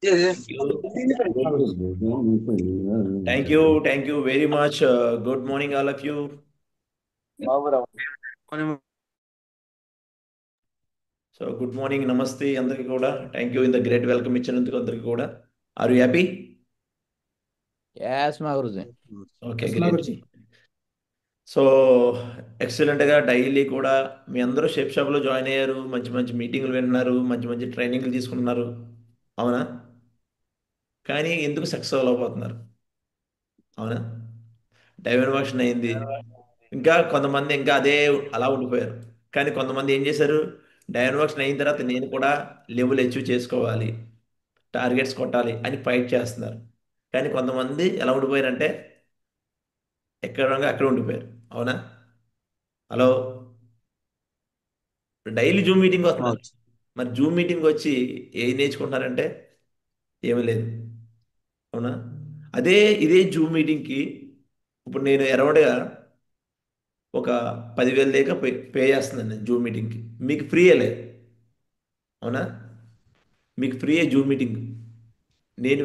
Thank you. Thank you. Thank you very much. Good morning, all of you. So, good morning. Namaste. అందరికీ కూడా thank you in the great welcome ఇచ్చినందుకు అందరికీ కూడా. Are you happy? Yes, Maguruji. Okay, great. So ఎక్సలెంట్గా daily కూడా మీ అందరూ shape షాప్లో జాయిన్ అయ్యారు, మంచి మంచి మీటింగ్లు వింటున్నారు, మంచి మంచి ట్రైనింగ్లు తీసుకుంటున్నారు, అవునా? కానీ ఎందుకు సక్సెస్ అవ్వలేకపోతున్నారు? అవునా? డైవర్షన్ అయింది. ఇంకా కొంతమంది ఇంకా అదే అలా ఉండిపోయారు. కానీ కొంతమంది ఏం చేశారు? డైవర్షన్ అయిన తర్వాత నేను కూడా లెవెల్ అచీవ్ చేసుకోవాలి, టార్గెట్స్ కొట్టాలి అని ఫైట్ చేస్తున్నారు. కానీ కొంతమంది ఎలా ఉండిపోయారంటే ఎక్కడ అక్కడ ఉండిపోయారు, అవునా? హలో, డైలీ జూమ్ మీటింగ్ వస్తున్నారు. Maguruji. మరి జూమ్ మీటింగ్ వచ్చి ఏం నేర్చుకుంటున్నారంటే ఏమీ లేదు, అవునా? అదే ఇదే జూమ్ మీటింగ్కి ఇప్పుడు నేను అరౌండ్గా ఒక 10,000 దాకా పే చేస్తున్నాను నేను జూమ్ మీటింగ్కి. మీకు ఫ్రీయే లేదు, అవునా? మీకు ఫ్రీయే జూమ్ మీటింగ్. నేను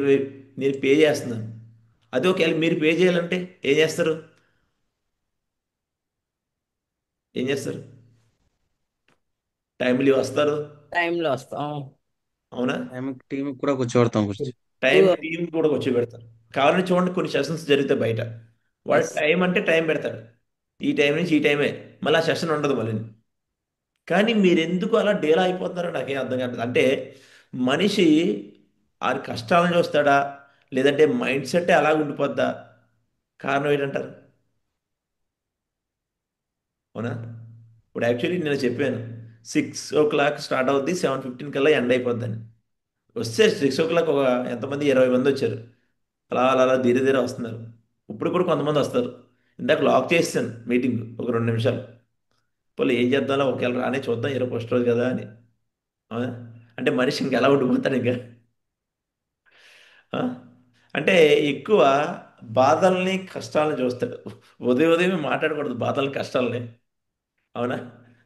నేను పే చేస్తున్నాను. అదే ఒకవేళ మీరు పే చేయాలంటే ఏం చేస్తారు? ఏం చేస్తారు? టైంలీ వస్తారు, Time lost. Oh, అవునా? టీం కూడా కూర్చోబెడతాం గురించి. టైం టీం కూడా వచ్చి పెడతారు. కావాలని చూడండి, కొన్ని సెషన్స్ జరిగితే బయట వాడు yes. టైం అంటే టైం పెడతాడు. ఈ టైం నుంచి ఈ టైమే, మళ్ళీ ఆ సెషన్ ఉండదు మళ్ళీ. కానీ మీరు ఎందుకు అలా డేలా అయిపోతున్నారో నాకేం అర్థం కాదు. అంటే మనిషి ఆ కష్టాలను చూస్తాడా, లేదంటే మైండ్ సెట్ అలాగ ఉండిపోద్దా? కారణం ఏంటంటారు? అవునా? ఇప్పుడు యాక్చువల్లీ నేను చెప్పాను 6 o'clock స్టార్ట్ అవుద్ది, 7:15 కల్లా ఎండ్ అయిపోద్దని. వస్తే 6 o'clock ఒక ఎంతమంది 20 మంది వచ్చారు. అలా అలా అలా ధీరే ధీరే వస్తున్నారు. ఇప్పుడు కూడా కొంతమంది వస్తారు. ఇందాక లాక్ చేసాను మీటింగ్ ఒక 2 నిమిషాలు. పోలే ఏం చేద్దాంలో ఒకవేళ రానే చూద్దాం, ఫస్ట్ రోజు కదా అని. అవునా? అంటే మనిషి ఇంకెలా ఉండిపోతాడు ఇంకా. ఆ? అంటే ఎక్కువ బాధల్ని కష్టాలని చూస్తాడు. ఉదయం ఉదయం మాట్లాడకూడదు బాధల్ని కష్టాలని, అవునా?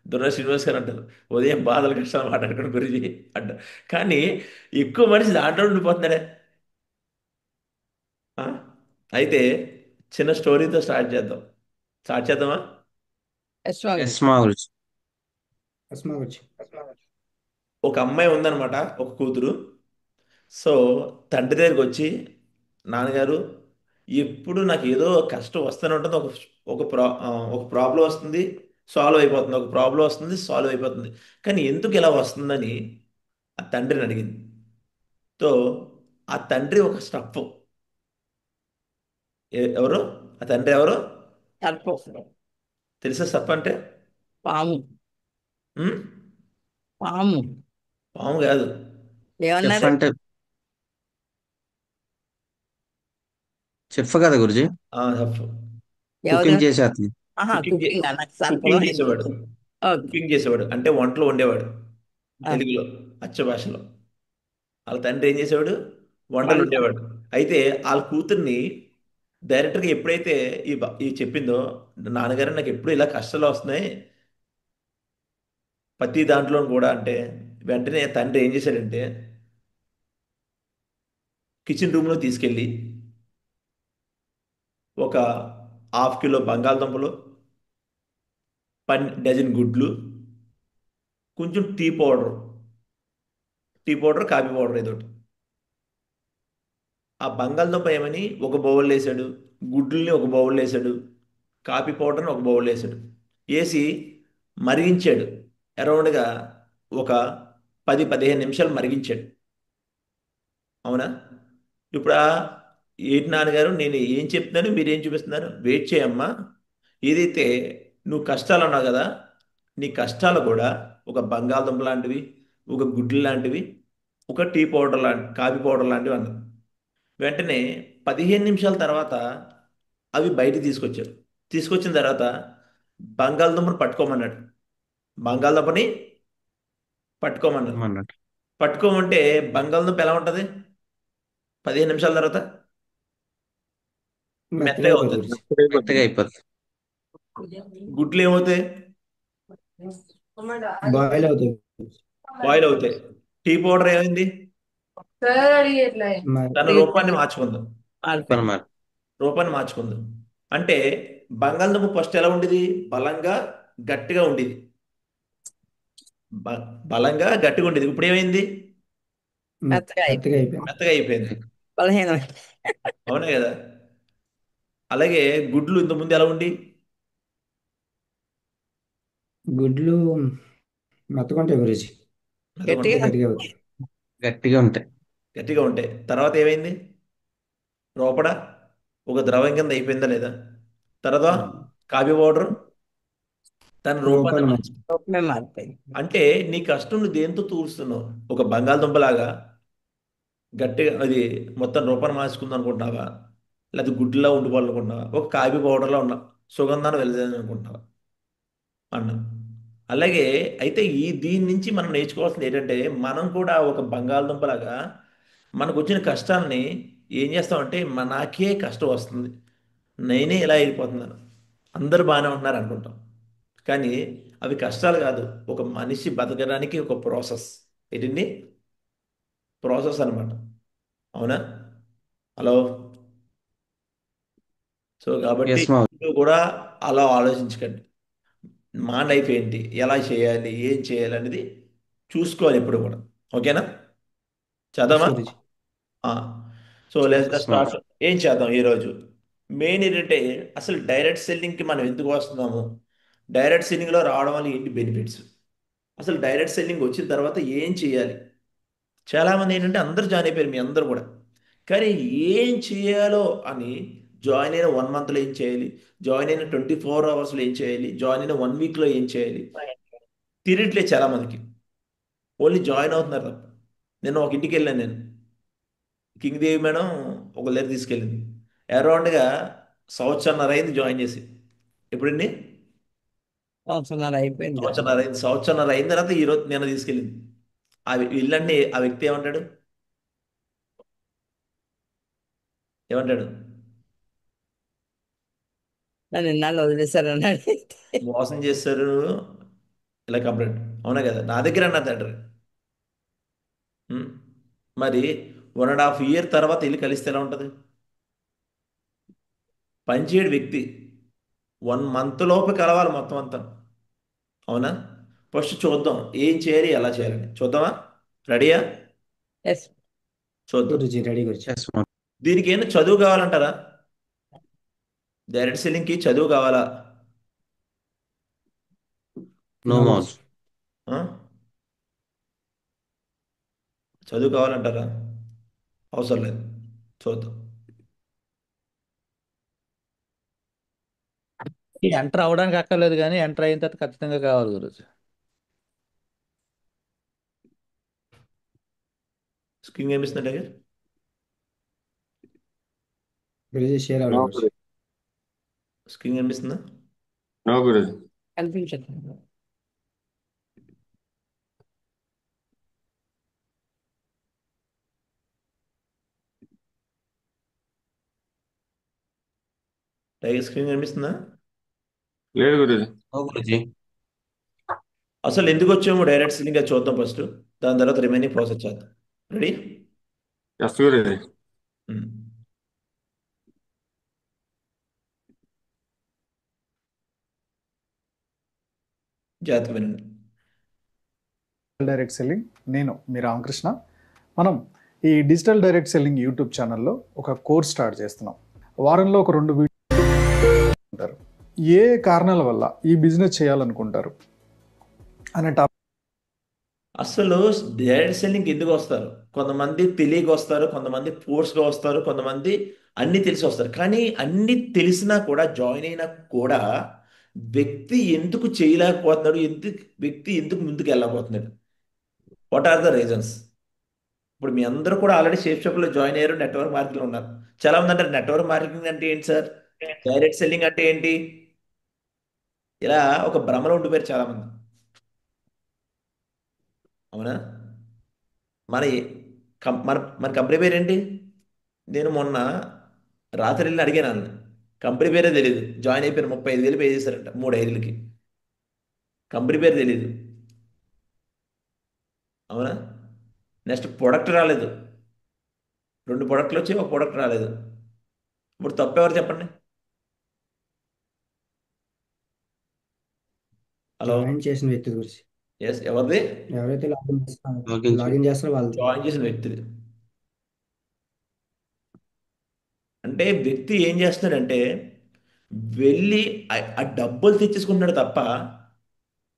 దుర్గా శ్రీనివాస్ గారు అంటారు ఉదయం బాధల కష్టాలు మాట్లాడుకోవడం గురించి అంటారు. కానీ ఎక్కువ మనిషి దాంట్లో ఉండిపోతున్నాడే. ఆ? అయితే చిన్న స్టోరీతో స్టార్ట్ చేద్దాం. స్టార్ట్ చేద్దామా? Yes, yes Maguruji. మా గురించి. అస్మావచ్చి. ఒక అమ్మాయి ఉందన్నమాట, ఒక కూతురు. సో తండ్రి దగ్గరికి వచ్చి, నాన్నగారు ఎప్పుడు నాకు ఏదో కష్టం వస్తూనే ఉంటుంది, ఒక ప్రాబ్లం వస్తుంది, సాల్వ్ అయిపోతుంది, ఒక ప్రాబ్లం వస్తుంది, సాల్వ్ అయిపోతుంది. కానీ ఎందుకు ఇలా వస్తుందని ఆ తండ్రిని అడిగింది. తో ఆ తండ్రి ఒక స్టఫ్. ఎవరు ఆ తండ్రి? ఎవరు Tarpo. తెలుసా స్టఫ్ అంటే? పాము. ఉమ్? పాము. పాము కాదు. చెఫ్ ఏమన్నారు? అంటే చెఫ్ కదా గురుజీ. స్టఫ్. ఎవరు? కుకింగ్ చేసే అతను. ఆహా, కుకింగ్ కుకింగ్ నాకు సర్పదం కుకింగ్ అయింది. చేసేవాడు. ఓకే. కుకింగ్ చేసేవాడు అంటే వంటలు వండేవాడు. ఆ, తెలుగులో అచ్చ భాషలో వాళ్ళ తండ్రి ఏం చేసేవాడు? వంటలు వంట. ఉండేవాడు. అయితే వాళ్ళ కూతుర్ని డైరెక్టర్గా ఎప్పుడైతే ఈ చెప్పిందో, నాన్నగారు నాకు ఎప్పుడు ఇలా కష్టాలు వస్తున్నాయి ప్రతి దాంట్లో కూడా అంటే, వెంటనే తండ్రి ఏం చేశాడంటే కిచెన్ రూమ్లో తీసుకెళ్ళి ఒక హాఫ్ కిలో బంగాళదుంపలు, డజన్ గుడ్లు, కొంచెం టీ పౌడర్ కాఫీ పౌడర్ ఏదో ఒకటి. ఆ బంగాళదుంప ఏమని ఒక బౌల్ వేసాడు, గుడ్లని ఒక బౌల్ వేసాడు, కాఫీ పౌడర్ని ఒక బౌల్ వేసాడు. వేసి మరిగించాడు. అరౌండ్గా ఒక 10-15 నిమిషాలు మరిగించాడు, అవునా? ఇప్పుడు ఏంటి నాన్నగారు, నేను ఏం చెప్తున్నాను, మీరు ఏం చూపిస్తున్నారు? వెయిట్ చేయమ్మా. ఏదైతే నువ్వు కష్టాలు అన్నావు కదా, నీ కష్టాలు కూడా ఒక బంగాళదుంప లాంటివి, ఒక గుడ్లు లాంటివి, ఒక టీ పౌడర్ లాంటి కాఫీ పౌడర్ లాంటివి అన్నది. వెంటనే 15 నిమిషాల తర్వాత అవి బయటికి తీసుకొచ్చారు. తీసుకొచ్చిన తర్వాత బంగాళదుంపను పట్టుకోమన్నాడు. బంగాళదుంపని పట్టుకోమన్నారు. అన్నట్టు పట్టుకోమంటే బంగాళదుంప ఎలా ఉంటుంది? 15 నిమిషాల తర్వాత మెత్తగా మెత్తగా అయిపోతుంది అవుతుంది. గురుజీ. మెత్తగా అయిపోతుంది. గుడ్లు ఏమవుతాయి? బాయిల్ అవుతుంది. బాయిల్ అవుతాయి. టీ పౌడర్ ఏమైంది? మరి తన రూపాన్ని మార్చుకుందాం. పని మారిపోయింది. మరి రూపాన్ని మార్చుకుందాం. అంటే బంగాళదుంప ఫస్ట్ ఎలా ఉండేది? బలంగా, గట్టిగా ఉండేది. బలంగా గట్టిగా ఉండేది. ఇప్పుడు ఏమైంది? మెత్తగా మెత్తగా అయిపోయింది. అయిపోయింది. మెత్తగా అయిపోయింది. బలహీనమైంది. అవునా కదా? అలాగే గుడ్లు ఇంత ముందు ఎలా ఉండి? గుడ్లు మెత్తగా ఉంటాయి గురుజీ. మెత్తగా గట్టిగా ఉంటాయి. గట్టిగా అవుతాయి. గట్టిగా ఉంటాయి. గట్టిగా ఉంటాయి. తర్వాత ఏమైంది? లోపల ఒక ద్రవం కింద అయిపోయిందా లేదా? తర్వాత కాఫీ పౌడర్ తన రూపాన్ని రూపాన్ని మార్చి. మార్చి రూపమే మారిపోయింది. అంటే నీ కష్టం నువ్వు దేంతో తూరుస్తున్నావు? ఒక బంగాళదుంపలాగా గట్టిగా అది మొత్తం రూపాన్ని మార్చుకుందాం అనుకుంటున్నావా? లేదా గుడ్డులా ఉండిపోవాలనుకుంటున్నావా? ఒక కాఫీ పౌడర్లా ఉన్నా సుగంధాన్ని వెళ్దాం అనుకుంటున్నావా అన్నం? అలాగే అయితే దీని నుంచి మనం నేర్చుకోవాల్సింది ఏంటంటే మనం కూడా ఒక బంగాళదుంపలాగా మనకు వచ్చిన కష్టాన్ని ఏం చేస్తామంటే నాకే కష్టం వస్తుంది, నేనే ఇలా అయిపోతున్నాను, అందరూ బాగానే ఉంటున్నారు అనుకుంటాం. కానీ అవి కష్టాలు కాదు, ఒక మనిషి బతకడానికి ఒక ప్రాసెస్. ఏంటండి? ప్రాసెస్ అన్నమాట. అవునా? హలో. సో కాబట్టి ఎస్ మా మీరు కూడా అలా ఆలోచించకండి. మా లైఫ్ ఏంటి, ఎలా చేయాలి, ఏం చేయాలి అనేది చూసుకోవాలి ఎప్పుడు కూడా. ఓకేనా? ఎస్ చదవమా? గురుజీ. ఆ. సో లెట్స్ ఎస్ మా స్టార్ట్. ఏం చేద్దాం ఈరోజు? మెయిన్ ఏంటంటే అసలు డైరెక్ట్ సెల్లింగ్కి మనం ఎందుకు వస్తున్నాము, డైరెక్ట్ సెల్లింగ్లో రావడం వల్ల ఏంటి బెనిఫిట్స్, అసలు డైరెక్ట్ సెల్లింగ్ వచ్చిన తర్వాత ఏం చేయాలి. చాలామంది ఏంటంటే అందరూ జాయిన్ అయిపోయారు, మీ అందరూ కూడా. కానీ ఏం చేయాలో అని జాయిన్ అయిన 1 మంత్లో ఏం చేయాలి, జాయిన్ అయిన 24 అవర్స్లో ఏం చేయాలి, జాయిన్ అయిన 1 వీక్లో ఏం చేయాలి తిరగట్లేదు చాలామందికి. ఓన్లీ జాయిన్ అవుతున్నారు తప్ప. నేను ఒక ఇంటికి వెళ్ళాను నేను. కింగ్ దేవి మేడం ఒక లెటర్ తీసుకెళ్ళింది. అరౌండ్గా సంవత్సరంన్నర అయింది జాయిన్ చేసి. ఎప్పుడండి? సంవత్సరాలు అయిపోయింది జాయిన్. సంవత్సరంన్నర అయింది. సంవత్సరంన్నర అయిన తర్వాత ఈరోజు నేను తీసుకెళ్ళింది. ఇల్లండి ఆ వ్యక్తి ఏమంటాడు? ఏమంటాడు? నన్ను ఇన్నాళ్ళు వదిలేశారు అన్నాడు. మోసం చేస్తారు, ఇలా కంప్లైంట్. అవునా కదా? నా దగ్గర అన్న తండ్రి. ఉం? మరి 1.5 ఇయర్ తర్వాత ఇల్లు కలిస్తే ఎలా ఉంటుంది? పనిచేయడు వ్యక్తి 1 మంత్ లోపు కలవాలి మొత్తం అంతా. అవునా? ఫస్ట్ చూద్దాం ఏం చేయాలి, ఎలా చేయాలని చూద్దామా? రెడీయా? ఎస్. చూద్దాం. గురుజీ రెడీ గురుజీ. ఎస్ మా దీనికి ఏమైనా చదువు కావాలంటారా? డైరెక్ట్ సెల్లింగ్కి చదువు కావాలా? నో నో మౌత్. గురుజీ. ఆ? చదువు కావాలంటారా? అవసరం లేదు. చూద్దాం. ఎంటర్ అవ్వడానికి అక్కర్లేదు కానీ ఎంటర్ అయిన తర్వాత ఖచ్చితంగా కావాలి గురుజీ. స్క్రీన్ కనిపిస్తుందా దగ్గర? గురుజీ షేర్ నో అవ్వలేదు గురుజీ. గురు స్క్రీన్ కనిపిస్తుందా? నో గురుజీ. కనిపించట్లేదు. టైగర్ స్క్రీన్ కనిపిస్తుందా? లేదు గురుజీ. నో గురుజీ. అసలు ఎందుకు వచ్చాము డైరెక్ట్ సెల్లింగ్ అది చూద్దాం ఫస్ట్. దాని తర్వాత రిమైనింగ్ ప్రాసెస్ చేద్దాం. రెడీ? ఎస్ గురుజీ. జాగ్రత్త వినండి. Direct selling. నేను మీ రామకృష్ణ. మనం ఈ డిజిటల్ డైరెక్ట్ సెల్లింగ్ యూట్యూబ్ ఛానల్లో ఒక కోర్స్ స్టార్ట్ చేస్తున్నాం. వారంలో ఒక 2 వీడియో ఉంటారు. ఏ కారణాల వల్ల ఈ బిజినెస్ చేయాలనుకుంటారు అనే టాపిక్. అసలు డైరెక్ట్ సెల్లింగ్ ఎందుకు వస్తారు? కొంతమంది తెలియక వస్తారు, కొంతమంది ఫోర్స్గా వస్తారు, కొంతమంది అన్నీ తెలిసి వస్తారు. కానీ అన్నీ తెలిసినా కూడా జాయిన్ అయినా కూడా వ్యక్తి ఎందుకు చేయలేకపోతున్నాడు, వ్యక్తి ఎందుకు ముందుకు వెళ్ళకపోతున్నాడు? What are the reasons? ఇప్పుడు మీ అందరూ కూడా ఆల్రెడీ షేప్ షాప్లో జాయిన్ అయ్యారు, నెట్వర్క్ మార్కెట్లో ఉన్నారు. చాలా మంది అంటారు నెట్వర్క్ మార్కెటింగ్ అంటే ఏంటి సార్, డైరెక్ట్ సెల్లింగ్ అంటే ఏంటి, ఇలా ఒక భ్రమలో ఉండిపోయారు చాలా మంది. అవునా? మన మన మన కంపెనీ పేరు ఏంటి? నేను మొన్న రాత్రి వెళ్ళి అడిగాను వాళ్ళని. కంపెనీ పేరే తెలియదు. జాయిన్ అయిపోయారు, 35,000 పే చేశారంట 3 ఐదులకి. కంపెనీ పేరు తెలియదు. అవునా? నెక్స్ట్ ప్రొడక్ట్ రాలేదు. 2 ప్రొడక్ట్లు వచ్చి ఒక ప్రొడక్ట్ రాలేదు. ఇప్పుడు తప్పు ఎవరు చెప్పండి? హలో, జాయిన్ చేసిన వ్యక్తి గురించి, ఎస్, ఎవరిది? ఎవరైతే Login లాగిన్ చేస్తారో వాళ్ళు. జాయిన్ చేసిన వ్యక్తిది. అంటే వ్యక్తి ఏం చేస్తున్నాడంటే వెళ్ళి ఆ డబ్బులు తెచ్చేసుకుంటున్నాడు తప్ప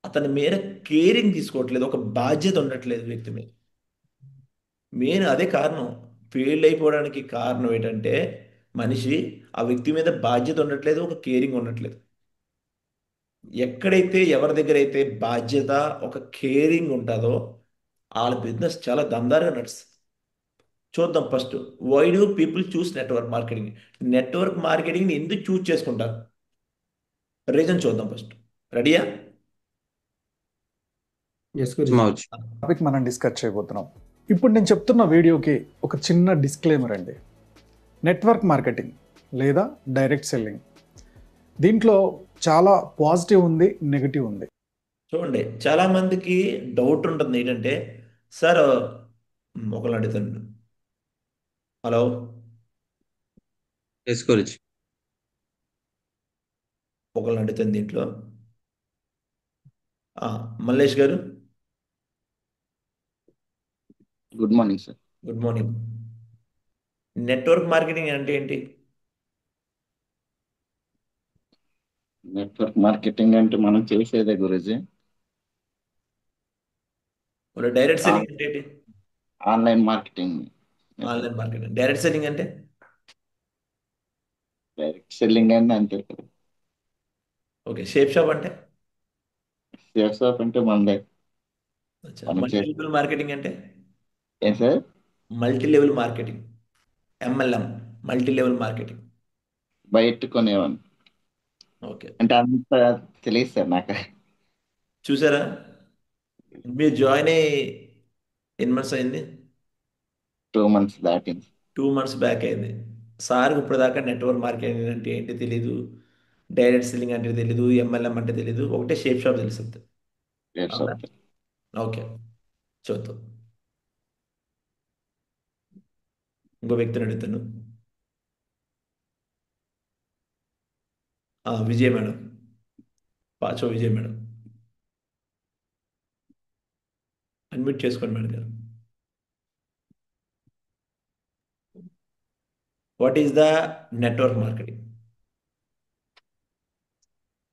అతని మీద కేరింగ్ తీసుకోవట్లేదు, ఒక బాధ్యత ఉండట్లేదు వ్యక్తి మీద. మెయిన్ అదే కారణం. ఫెయిల్ అయిపోవడానికి కారణం ఏంటంటే మనిషి ఆ వ్యక్తి మీద బాధ్యత ఉండట్లేదు, ఒక కేరింగ్ ఉండట్లేదు. ఎక్కడైతే ఎవరి దగ్గర అయితే బాధ్యత, ఒక కేరింగ్ ఉంటుందో వాళ్ళ బిజినెస్ చాలా దమ్దారుగా నడుస్తుంది. చూద్దాం first, why do people choose network marketing? Network మార్కెటింగ్ని ఎందుకు చూస్ చేసుకుంటారు? రీజన్ చూద్దాం ఫస్ట్. రెడీయా? ఎస్ గురుజీ. మౌజ్. టాపిక్ మనం డిస్కస్ చేయబోతున్నాం. ఇప్పుడు నేను చెప్తున్న వీడియోకి ఒక చిన్న డిస్క్లైమర్ అండి. నెట్వర్క్ మార్కెటింగ్ లేదా డైరెక్ట్ సెల్లింగ్, దీంట్లో చాలా పాజిటివ్ ఉంది, నెగిటివ్ ఉంది. చూడండి, చాలా మందికి డౌట్ ఉంటుంది ఏంటంటే, సార్ ఒకళ్ళు అడుగుతాను. Hello, yes Guruji. ఒకళ్ళు అడుగుతాను దీంట్లో. మల్లేష్ గారు, good morning sir. Good morning. Network marketing అంటే ఏంటి? నెట్వర్క్ మార్కెటింగ్ అంటే మనం చేసేదే గురుజీ. డైరెక్ట్ సెల్లింగ్ అంటే ఏంటి? Online marketing. Online marketing. Direct selling అంటే? డైరెక్ట్ సెల్లింగ్ అంటే అంతే కదా. ఓకే. షేప్ షాప్ అంటే? సేఫ్ షాప్ అంటే మనదే. మనం మల్టీ లెవెల్ మార్కెటింగ్ అంటే? ఏం sir? Multi level marketing, MLM, multi level marketing. బయట కొనేవాడిని ఓకే, అంటే అంత తెలియదు సార్ నాకు. చూసారా? మీరు జాయిన్ అయ్యి ఎన్ని మంత్స్ అయింది? 2 months దాటింది. 2 months బ్యాక్ అయింది. సార్కి ఇప్పటిదాకా నెట్వర్క్ మార్కెటింగ్ అంటే ఏంటి తెలీదు, డైరెక్ట్ సెల్లింగ్ అంటే తెలీదు, MLM అంటే తెలీదు, ఒకటే షేప్ షాప్ తెలుస్తుంది. సేఫ్ అవునా? షాప్. ఓకే, చూద్దాం. ఇంకో వ్యక్తిని అడుగుతాను. విజయ్ మేడం, పాచో విజయ్ మేడం, అడ్మిట్ చేసుకోండి madam garu. What is the network marketing?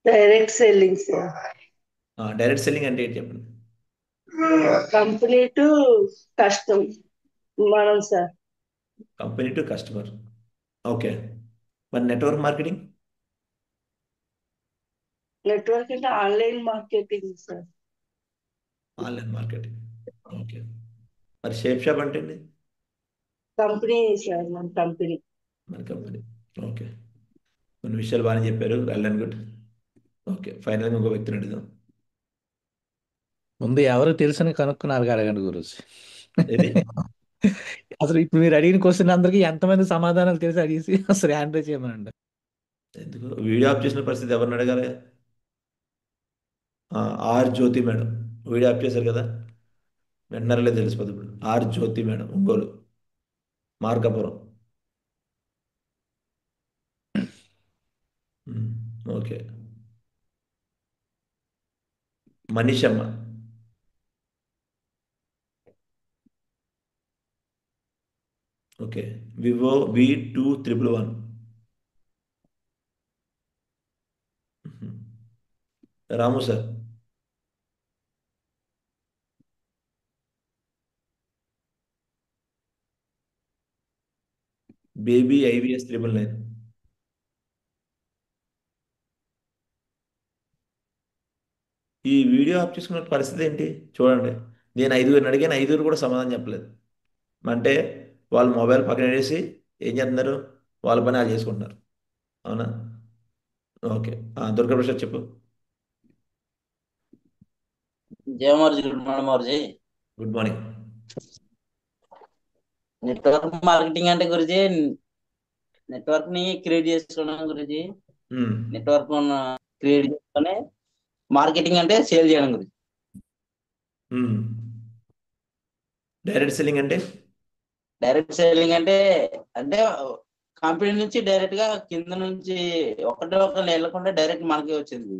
Direct selling sir. Direct selling అంటే ఏంటి చెప్పండి? కంపెనీ టు కస్టమ్ మనం sir. Company to customer. Okay, మరి నెట్వర్క్ మార్కెటింగ్? నెట్వర్క్ అంటే online marketing sir. Online marketing. Okay, మరి Shape Shop అంటే అండి? కంపెనీ సార్, మన కంపెనీ. మన కంపెనీ. ఓకే, కొన్ని విషయాలు బాగానే చెప్పారు, వెల్ అండ్ గుడ్. ఓకే, ఫైనల్గా ఇంకో వ్యక్తిని అడుగుదాం. ముందు ఎవరు తెలుసని కనుక్కున్నారు అడగండి గురుజీ. ఏది? అసలు ఇప్పుడు మీరు అడిగిన క్వశ్చన్ అందరికి ఎంతమంది సమాధానాలు తెలిసి అడిగేసి అసలు హ్యాండ్ రైజ్ చేయమనండి. ఎందుకు వీడియో ఆఫ్ చేసిన పరిస్థితి ఎవరిని అడగాలి? R Jyothi madam video off చేశారు కదా, వెంటనే తెలిసిపోతుంది ఇప్పుడు. R Jyothi madam, Ongole, Markapuram. Okay, Manishamma. Okay, Vivo V2111. Ramu sir. Baby IVS 999. ఈ వీడియో ఆఫ్ చేసుకున్న పరిస్థితి ఏంటి చూడండి. నేను 5 అడిగాను, 5 కూడా సమాధానం చెప్పలేదు. అంటే వాళ్ళు మొబైల్ పక్కన పెట్టేసి ఏం చేస్తున్నారు, వాళ్ళ పని వాళ్ళు చేసుకుంటున్నారు. అవునా? ఓకే, దుర్గాప్రసాద్ చెప్పు. జయమర్జీ, గుడ్ మార్నింగ్ మర్జీ. Good morning. నెట్వర్క్ మార్కెటింగ్ అంటే గురుజీ నెట్వర్క్ ని క్రియేట్ చేసుకోవడం గురుజీ. నెట్వర్క్ క్రియేట్ చేసుకొని మార్కెటింగ్ అంటే సేల్ చేయడం గురించి. డైరెక్ట్ సెల్లింగ్ అంటే? డైరెక్ట్ సెల్లింగ్ అంటే అంటే కంపెనీ నుంచి డైరెక్ట్ గా కింద నుంచి ఒకటి వెళ్ళకుండా డైరెక్ట్ మనకే వచ్చింది.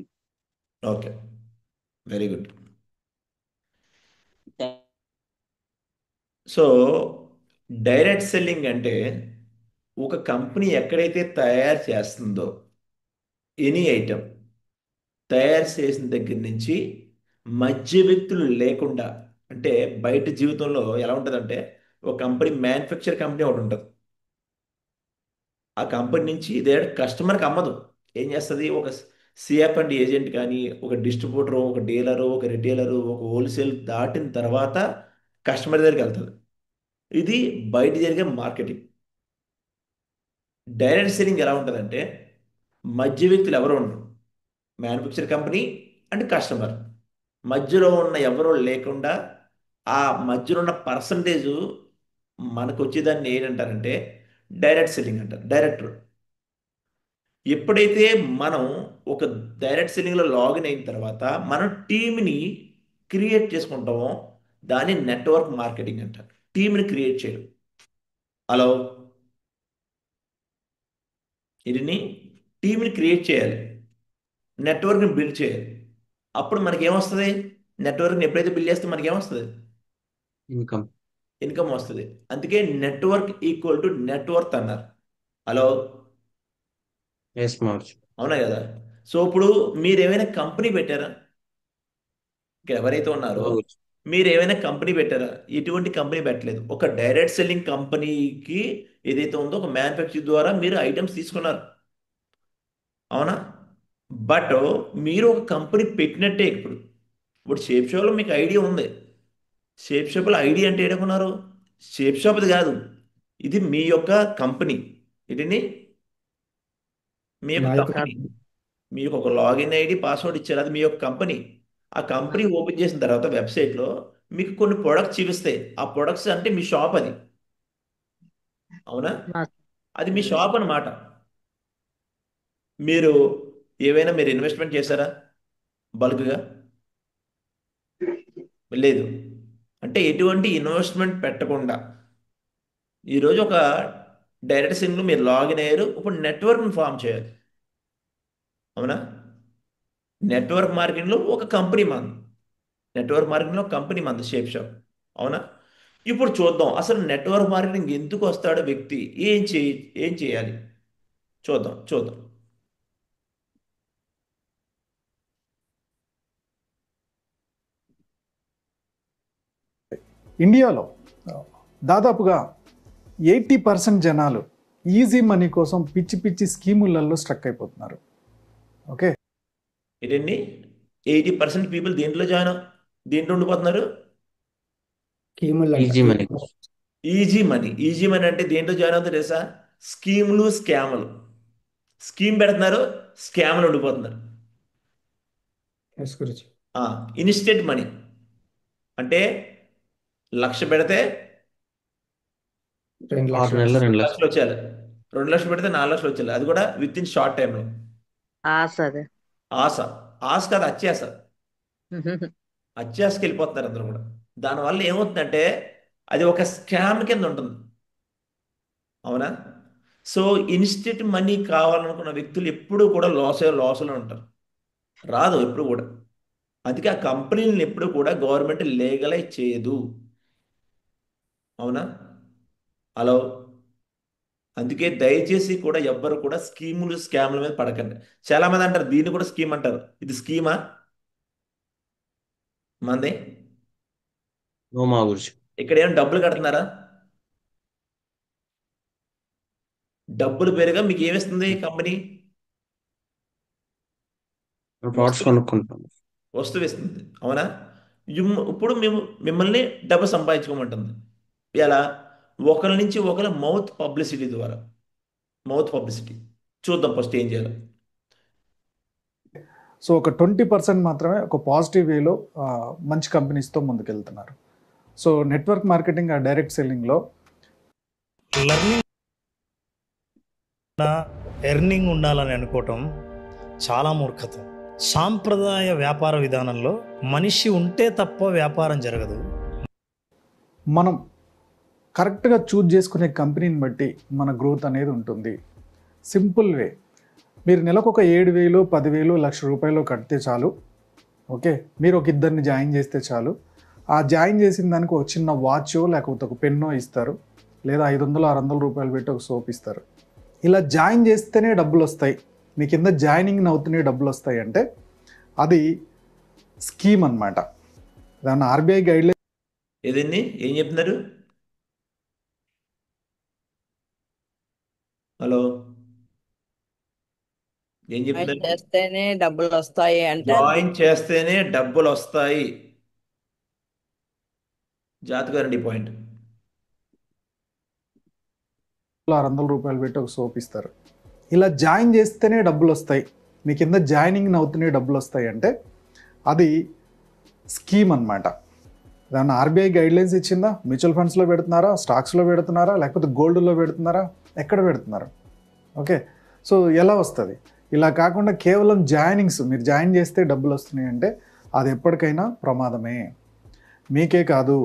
Okay, very good. So direct selling అంటే ఒక కంపెనీ ఎక్కడైతే తయారు చేస్తుందో ఎనీ ఐటమ్ తయారు చేసిన దగ్గర నుంచి మధ్య వ్యక్తులు లేకుండా, అంటే బయట జీవితంలో ఎలా ఉంటుందంటే ఒక కంపెనీ మ్యానుఫ్యాక్చర్ కంపెనీ ఒకటి ఉంటుంది. ఆ కంపెనీ నుంచి డైరెక్ట్ కస్టమర్కి అమ్మదు. ఏం చేస్తుంది? ఒక సిఎఫ్ అండ్ ఏజెంట్ కానీ, ఒక డిస్ట్రిబ్యూటరు, ఒక డీలరు, ఒక రిటైలరు, ఒక హోల్సేల్ దాటిన తర్వాత కస్టమర్ దగ్గరికి వెళ్తుంది. ఇది బయట జరిగే మార్కెటింగ్. డైరెక్ట్ సెల్లింగ్ ఎలా ఉంటుందంటే మధ్య వ్యక్తులు ఎవరు ఉండరు. మ్యానుఫ్యాక్చర్ కంపెనీ అండ్ కస్టమర్ మధ్యలో ఉన్న ఎవరో లేకుండా ఆ మధ్యలో ఉన్న పర్సంటేజ్ మనకు వచ్చేదాన్ని ఏంటంటారంటే డైరెక్ట్ సెల్లింగ్ అంటారు. డైరెక్టర్. ఎప్పుడైతే మనం ఒక డైరెక్ట్ సెల్లింగ్లో లాగిన్ అయిన తర్వాత మనం టీంని క్రియేట్ చేసుకుంటామో దాన్ని నెట్వర్క్ మార్కెటింగ్ అంటారు. టీంని క్రియేట్ చేయడం. హలో, ఇది టీంని క్రియేట్ చేయాలి, నెట్వర్క్ని బిల్డ్ చేయాలి. అప్పుడు మనకి ఏమొస్తుంది? నెట్వర్క్ని ఎప్పుడైతే బిల్డ్ చేస్తే మనకి ఏమొస్తుంది? ఇన్కమ్. ఇన్కమ్ వస్తుంది. అందుకే నెట్వర్క్ ఈక్వల్ టు నెట్వర్త్ అన్నారు. Hello, yes March. అవునా కదా? సో ఇప్పుడు మీరు ఏమైనా కంపెనీ పెట్టారా? ఇక్కడ ఎవరైతే ఉన్నారో మీరు ఏమైనా కంపెనీ పెట్టారా? ఎటువంటి కంపెనీ పెట్టలేదు. ఒక డైరెక్ట్ సెల్లింగ్ కంపెనీకి ఏదైతే ఉందో ఒక మ్యానుఫ్యాక్చర్ ద్వారా మీరు ఐటమ్స్ తీసుకున్నారు, అవునా? బట్ మీరు ఒక కంపెనీ పెట్టినట్టే. ఇప్పుడు షేప్ షాప్లో మీకు ఐడియా ఉంది. షేప్ షాప్లో ఐడియా అంటే ఏడుకున్నారు? షేప్ షాప్ది కాదు, ఇది మీ యొక్క కంపెనీ. ఇది మీ యొక్క మా యొక్క కంపెనీ. మీకు ఒక లాగిన్ ఐడి పాస్వర్డ్ ఇచ్చారు, అది మీ యొక్క కంపెనీ. ఆ కంపెనీ ఓపెన్ చేసిన తర్వాత వెబ్సైట్లో మీకు కొన్ని ప్రొడక్ట్స్ చూపిస్తాయి. ఆ ప్రొడక్ట్స్ అంటే మీ షాప్, అది అవునా? అది మీ షాప్ అన్నమాట. మీరు ఏవైనా మీరు ఇన్వెస్ట్మెంట్ చేశారా బల్క్గా? లేదు. అంటే ఎటువంటి ఇన్వెస్ట్మెంట్ పెట్టకుండా ఈరోజు ఒక డైరెక్ట్ సెల్లింగ్లో మీరు లాగిన్ అయ్యారు. ఇప్పుడు నెట్వర్క్ని ఫామ్ చేయాలి, అవునా? నెట్వర్క్ మార్కెటింగ్లో ఒక కంపెనీ మంది, నెట్వర్క్ మార్కెటింగ్లో కంపెనీ మంది షేప్ షాప్, అవునా? ఇప్పుడు చూద్దాం అసలు నెట్వర్క్ మార్కెటింగ్ ఎందుకు వస్తాడో వ్యక్తి ఏం చేయాలి చూద్దాం. ఇండియాలో దాదాపుగా 80% జనాలు ఈజీ మనీ కోసం పిచ్చి పిచ్చి స్కీములలో స్ట్రక్ అయిపోతున్నారు. ఓకే, ఏంటండి? 80% పీపుల్ దేంట్లో దేంట్లో ఉండిపోతున్నారు? స్కీములు ఈజీ మనీ. ఈజీ మనీ అంటే దేంట్లో జాయిన్ అవుతారు తెలుసా? స్కీములు, స్కాములు. స్కీమ్ పెడుతున్నారు, స్కాములు ఉండిపోతున్నారు. ఎస్ గురుజీ. ఇన్స్టెంట్ మనీ అంటే 1,00,000 పెడితే 2 6 లక్షలు. నెలలు 2 2 లక్షలు. లక్షలు వచ్చేయాలి. 2 లక్షలు పెడితే 4 లక్షలు వచ్చేయాలి. అది కూడా విత్ ఇన్ షార్ట్ టైంలో. అదే ఆశ కాదు, అత్యాశకి వెళ్ళిపోతున్నారు అందరూ కూడా. దానివల్ల ఏమవుతుందంటే అది ఒక స్కామ్ కింద ఉంటుంది, అవునా? సో ఇన్స్టెంట్ మనీ కావాలనుకున్న వ్యక్తులు ఎప్పుడూ కూడా లాస్లో ఉంటారు, రాదు ఎప్పుడు కూడా. అందుకే ఆ కంపెనీలను ఎప్పుడు కూడా గవర్నమెంట్ లీగలైజ్ చేయదు, అవునా? హలో, అందుకే దయచేసి కూడా ఎవ్వరు కూడా స్కీములు, స్కామ్ల మీద పడకండి. చాలా మంది అంటారు దీన్ని కూడా స్కీమ్ అంటారు. ఇది స్కీమా మంది? నో మా గురించి. ఇక్కడ ఏమైనా డబ్బులు కడుతున్నారా? డబ్బులు పేరుగా మీకు ఏమిస్తుంది కంపెనీ? ప్రోడక్ట్స్ కొనుక్కుంటాం. వస్తువు ఇస్తుంది, అవునా? ఇప్పుడు మిమ్మల్ని డబ్బు సంపాదించుకోమంటుంది. ఎలా? ఒకరి నుంచి ఒకరు మౌత్ పబ్లిసిటీ ద్వారా. చూద్దాం ఫస్ట్ ఏం చేయాలి. సో ఒక 20% మాత్రమే ఒక పాజిటివ్ వేలో మంచి కంపెనీస్తో ముందుకెళ్తున్నారు. సో నెట్వర్క్ మార్కెటింగ్, ఆ డైరెక్ట్ సెల్లింగ్లో ఎర్నింగ్ ఉండాలని అనుకోవటం చాలా మూర్ఖత్వం. సాంప్రదాయ వ్యాపార విధానంలో మనిషి ఉంటే తప్ప వ్యాపారం జరగదు. మనం కరెక్ట్గా చూజ్ చేసుకునే కంపెనీని బట్టి మన గ్రోత్ అనేది ఉంటుంది. Simple way. మీరు నెలకు ఒక 7,000 10,000 1,00,000 కడితే చాలు. ఓకే, మీరు ఒక ఇద్దరిని జాయిన్ చేస్తే చాలు. ఆ జాయిన్ చేసిన దానికి ఒక చిన్న వాచో లేకపోతే ఒక పెన్నో ఇస్తారు, లేదా 500 600 రూపాయలు పెట్టి ఒక సోప్ ఇస్తారు. ఇలా జాయిన్ చేస్తేనే డబ్బులు వస్తాయి, మీ కింద జాయినింగ్ అవుతూనే డబ్బులు వస్తాయి అంటే అది స్కీమ్ అన్నమాట. దాన్ని ఆర్బీఐ గైడ్లైన్. ఏదండి ఏం చెప్తున్నారు? హలో, ఏం జాయిన్ చెప్తున్నారు? చేస్తేనే డబ్బులు వస్తాయి అంటే జాయిన్ చేస్తేనే డబ్బులు వస్తాయి. జాతకారండి పాయింట్. 600 రూపాయలు పెట్టి ఒక సోప్ ఇస్తారు. ఇలా జాయిన్ చేస్తేనే డబ్బులు వస్తాయి, మీ కింద జాయినింగ్ అవుతూనే డబ్బులు వస్తాయి అంటే అది స్కీమ్ అన్నమాట. దాన్ని ఆర్బీఐ గైడ్లైన్స్ ఇచ్చిందా? మ్యూచువల్ ఫండ్స్లో పెడుతున్నారా, స్టాక్స్లో పెడుతున్నారా, లేకపోతే గోల్డ్లో పెడుతున్నారా, ఎక్కడ పెడుతున్నారు? ఓకే, సో ఎలా వస్తుంది? ఇలా కాకుండా కేవలం జాయినింగ్స్, మీరు జాయిన్ చేస్తే డబ్బులు వస్తున్నాయి అంటే అది ఎప్పటికైనా ప్రమాదమే. మీకే కాదు,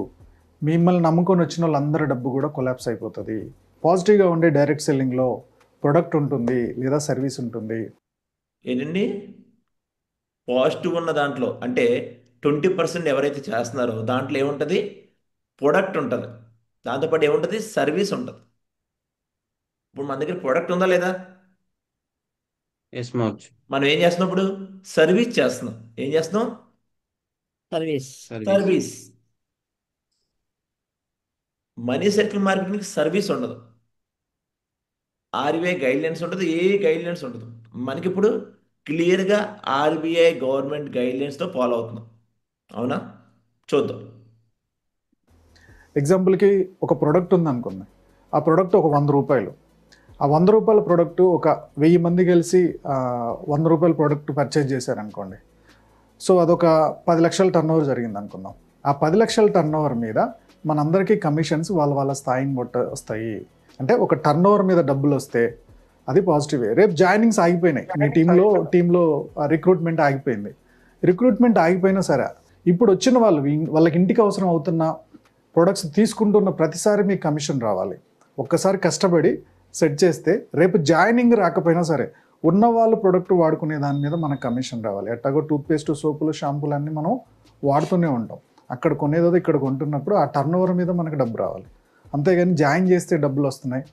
మిమ్మల్ని నమ్ముకొని వచ్చిన వాళ్ళందరి డబ్బు కూడా కొలాప్స్ అయిపోతుంది. పాజిటివ్గా ఉండే డైరెక్ట్ సెల్లింగ్లో ప్రొడక్ట్ ఉంటుంది లేదా సర్వీస్ ఉంటుంది. ఏంటండి పాజిటివ్ ఉన్న దాంట్లో అంటే 20% ఎవరైతే చేస్తున్నారో దాంట్లో ఏముంటుంది? ప్రొడక్ట్ ఉంటుంది, దాంతోపాటు ఏముంటుంది? సర్వీస్ ఉంటుంది. ఇప్పుడు మన దగ్గర ప్రొడక్ట్ ఉందా లేదా? ఎస్ మావచ్చు. మనం ఏం చేస్తున్నాం ఇప్పుడు? సర్వీస్ చేస్తున్నాం. ఏం చేస్తున్నాం? Service. Service. Money circle marketing service ఉండదు, ఆర్బీఐ గైడ్లైన్స్ ఉంటుంది, ఏ గైడ్లైన్స్ ఉండదు. మనకి ఇప్పుడు క్లియర్గా ఆర్బీఐ గవర్నమెంట్ గైడ్లైన్స్తో ఫాలో అవుతున్నాం. అవునా? చూద్దాం. ఎగ్జాంపుల్కి ఒక ప్రోడక్ట్ ఉందనుకుంది, ఆ ప్రోడక్ట్ ఒక 100 రూపాయలు. ఆ 100 రూపాయల ప్రోడక్ట్ ఒక 1000 మంది కలిసి 100 రూపాయల ప్రోడక్ట్ పర్చేజ్ చేశారనుకోండి. సో అదొక 10 లక్షల టర్న్ ఓవర్ జరిగింది అనుకుందాం. ఆ 10 లక్షల టర్న్ ఓవర్ మీద మనందరికీ కమిషన్స్ వాళ్ళ వాళ్ళ స్థాయిని బట్టి వస్తాయి. అంటే ఒక టర్న్ ఓవర్ మీద డబ్బులు వస్తే అది పాజిటివే. రేపు జాయినింగ్స్ ఆగిపోయినాయి, మీ టీంలో రిక్రూట్మెంట్ ఆగిపోయింది. రిక్రూట్మెంట్ ఆగిపోయినా సరే ఇప్పుడు వచ్చిన వాళ్ళకి ఇంటికి అవసరం అవుతున్న ప్రొడక్ట్స్ తీసుకుంటున్న ప్రతిసారి మీకు కమిషన్ రావాలి. ఒక్కసారి కష్టపడి సెట్ చేస్తే రేపు జాయినింగ్ రాకపోయినా సరే ఉన్న వాళ్ళు ప్రొడక్ట్ వాడుకునే దాని మీద మనకు కమిషన్ రావాలి. ఎట్టాగో టూత్పేస్ట్, సోపులు, షాంపూలు అన్నీ మనం వాడుతూనే ఉంటాం. అక్కడ కొనేదో ఇక్కడ కొంటున్నప్పుడు ఆ టర్న్ ఓవర్ మీద మనకు డబ్బు రావాలి. అంతేగాని జాయిన్ చేస్తే డబ్బులు వస్తున్నాయి,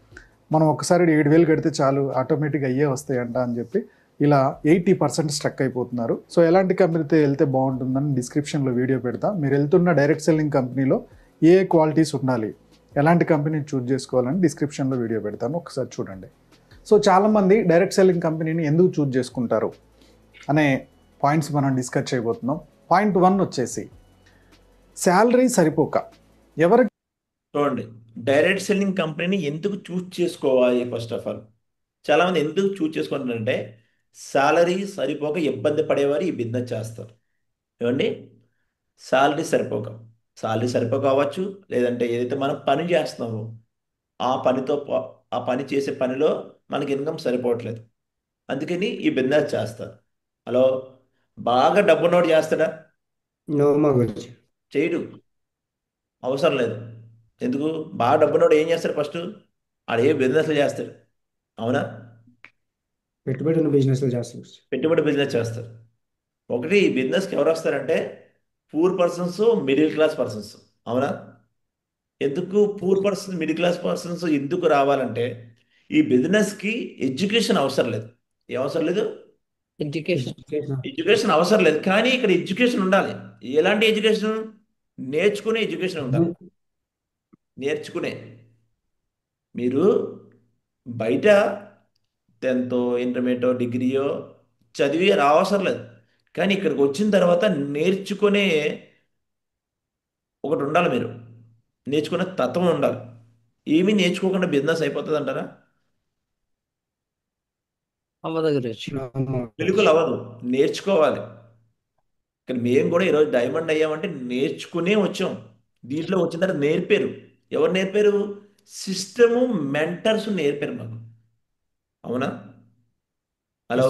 మనం ఒకసారి 7,000 కడితే చాలు ఆటోమేటిక్గా అయ్యే వస్తాయంట అని చెప్పి ఇలా 80% స్ట్రక్ అయిపోతున్నారు. సో ఎలాంటి కంపెనీతో వెళ్తే బాగుంటుందని డిస్క్రిప్షన్లో వీడియో పెడతా. మీరు వెళ్తున్న డైరెక్ట్ సెల్లింగ్ కంపెనీలో ఏ క్వాలిటీస్ ఉండాలి, ఎలాంటి కంపెనీని చూజ్ చేసుకోవాలని డిస్క్రిప్షన్లో వీడియో పెడతాను, ఒకసారి చూడండి. సో చాలామంది డైరెక్ట్ సెల్లింగ్ కంపెనీని ఎందుకు చూజ్ చేసుకుంటారు అనే పాయింట్స్ మనం డిస్కస్ చేయబోతున్నాం. పాయింట్ 1 వచ్చేసి శాలరీ సరిపోక. ఎవరికి చూడండి, డైరెక్ట్ సెల్లింగ్ కంపెనీని ఎందుకు చూజ్ చేసుకోవాలి? ఫస్ట్ ఆఫ్ ఆల్ చాలామంది ఎందుకు చూజ్ చేసుకుంటారంటే శాలరీ సరిపోక ఇబ్బంది పడేవారు ఈ బిజినెస్ చేస్తారు. ఏమండి, శాలరీ సరిపోక అవ్వచ్చు, లేదంటే ఏదైతే మనం పని చేస్తున్నామో ఆ పని చేసే పనిలో మనకి ఇన్కమ్ సరిపోవట్లేదు, అందుకని ఈ బిజినెస్ చేస్తారు. హలో, బాగా డబ్బున్నోడు చేస్తాడా? నో మా గురించి. చేయడు, అవసరం లేదు. ఎందుకు? బాగా డబ్బున్నోడు ఏం చేస్తాడు? ఫస్ట్ ఆడు ఏ బిజినెస్లు చేస్తాడు. అవునా? పెట్టుబడి ఉన్న బిజినెస్లో చేస్తారు. పెట్టుబడి బిజినెస్ చేస్తారు. ఒకటి ఈ బిజినెస్కి ఎవరు వస్తారంటే poor persons, middle class persons. అవునా? ఎందుకు poor persons, middle class persons ఎందుకు రావాలంటే ఈ బిజినెస్కి ఎడ్యుకేషన్ అవసరం లేదు. ఏ అవసరం లేదు? ఎడ్యుకేషన్ అవసరం లేదు, కానీ ఇక్కడ ఎడ్యుకేషన్ ఉండాలి. ఎలాంటి ఎడ్యుకేషన్? నేర్చుకునే ఎడ్యుకేషన్ ఉండాలి. నేర్చుకునే. మీరు బయట 10th ఇంటర్మీడియట్ డిగ్రీయో చదివి అవసరం లేదు, కానీ ఇక్కడికి వచ్చిన తర్వాత నేర్చుకునే ఒకటి ఉండాలి. మీరు నేర్చుకునే తత్వం ఉండాలి. ఏమీ నేర్చుకోకుండా బిజినెస్ అయిపోతుంది అంటారా? అవ్వదు గురించి. బిల్కుల్ అవ్వదు, నేర్చుకోవాలి. కానీ మేము కూడా ఈరోజు డైమండ్ అయ్యామంటే నేర్చుకునే వచ్చాం. దీంట్లో వచ్చిన తర్వాత నేర్పారు. ఎవరు నేర్పారు? సిస్టము, మెంటర్స్ నేర్పారు మాకు. అవునా? హలో,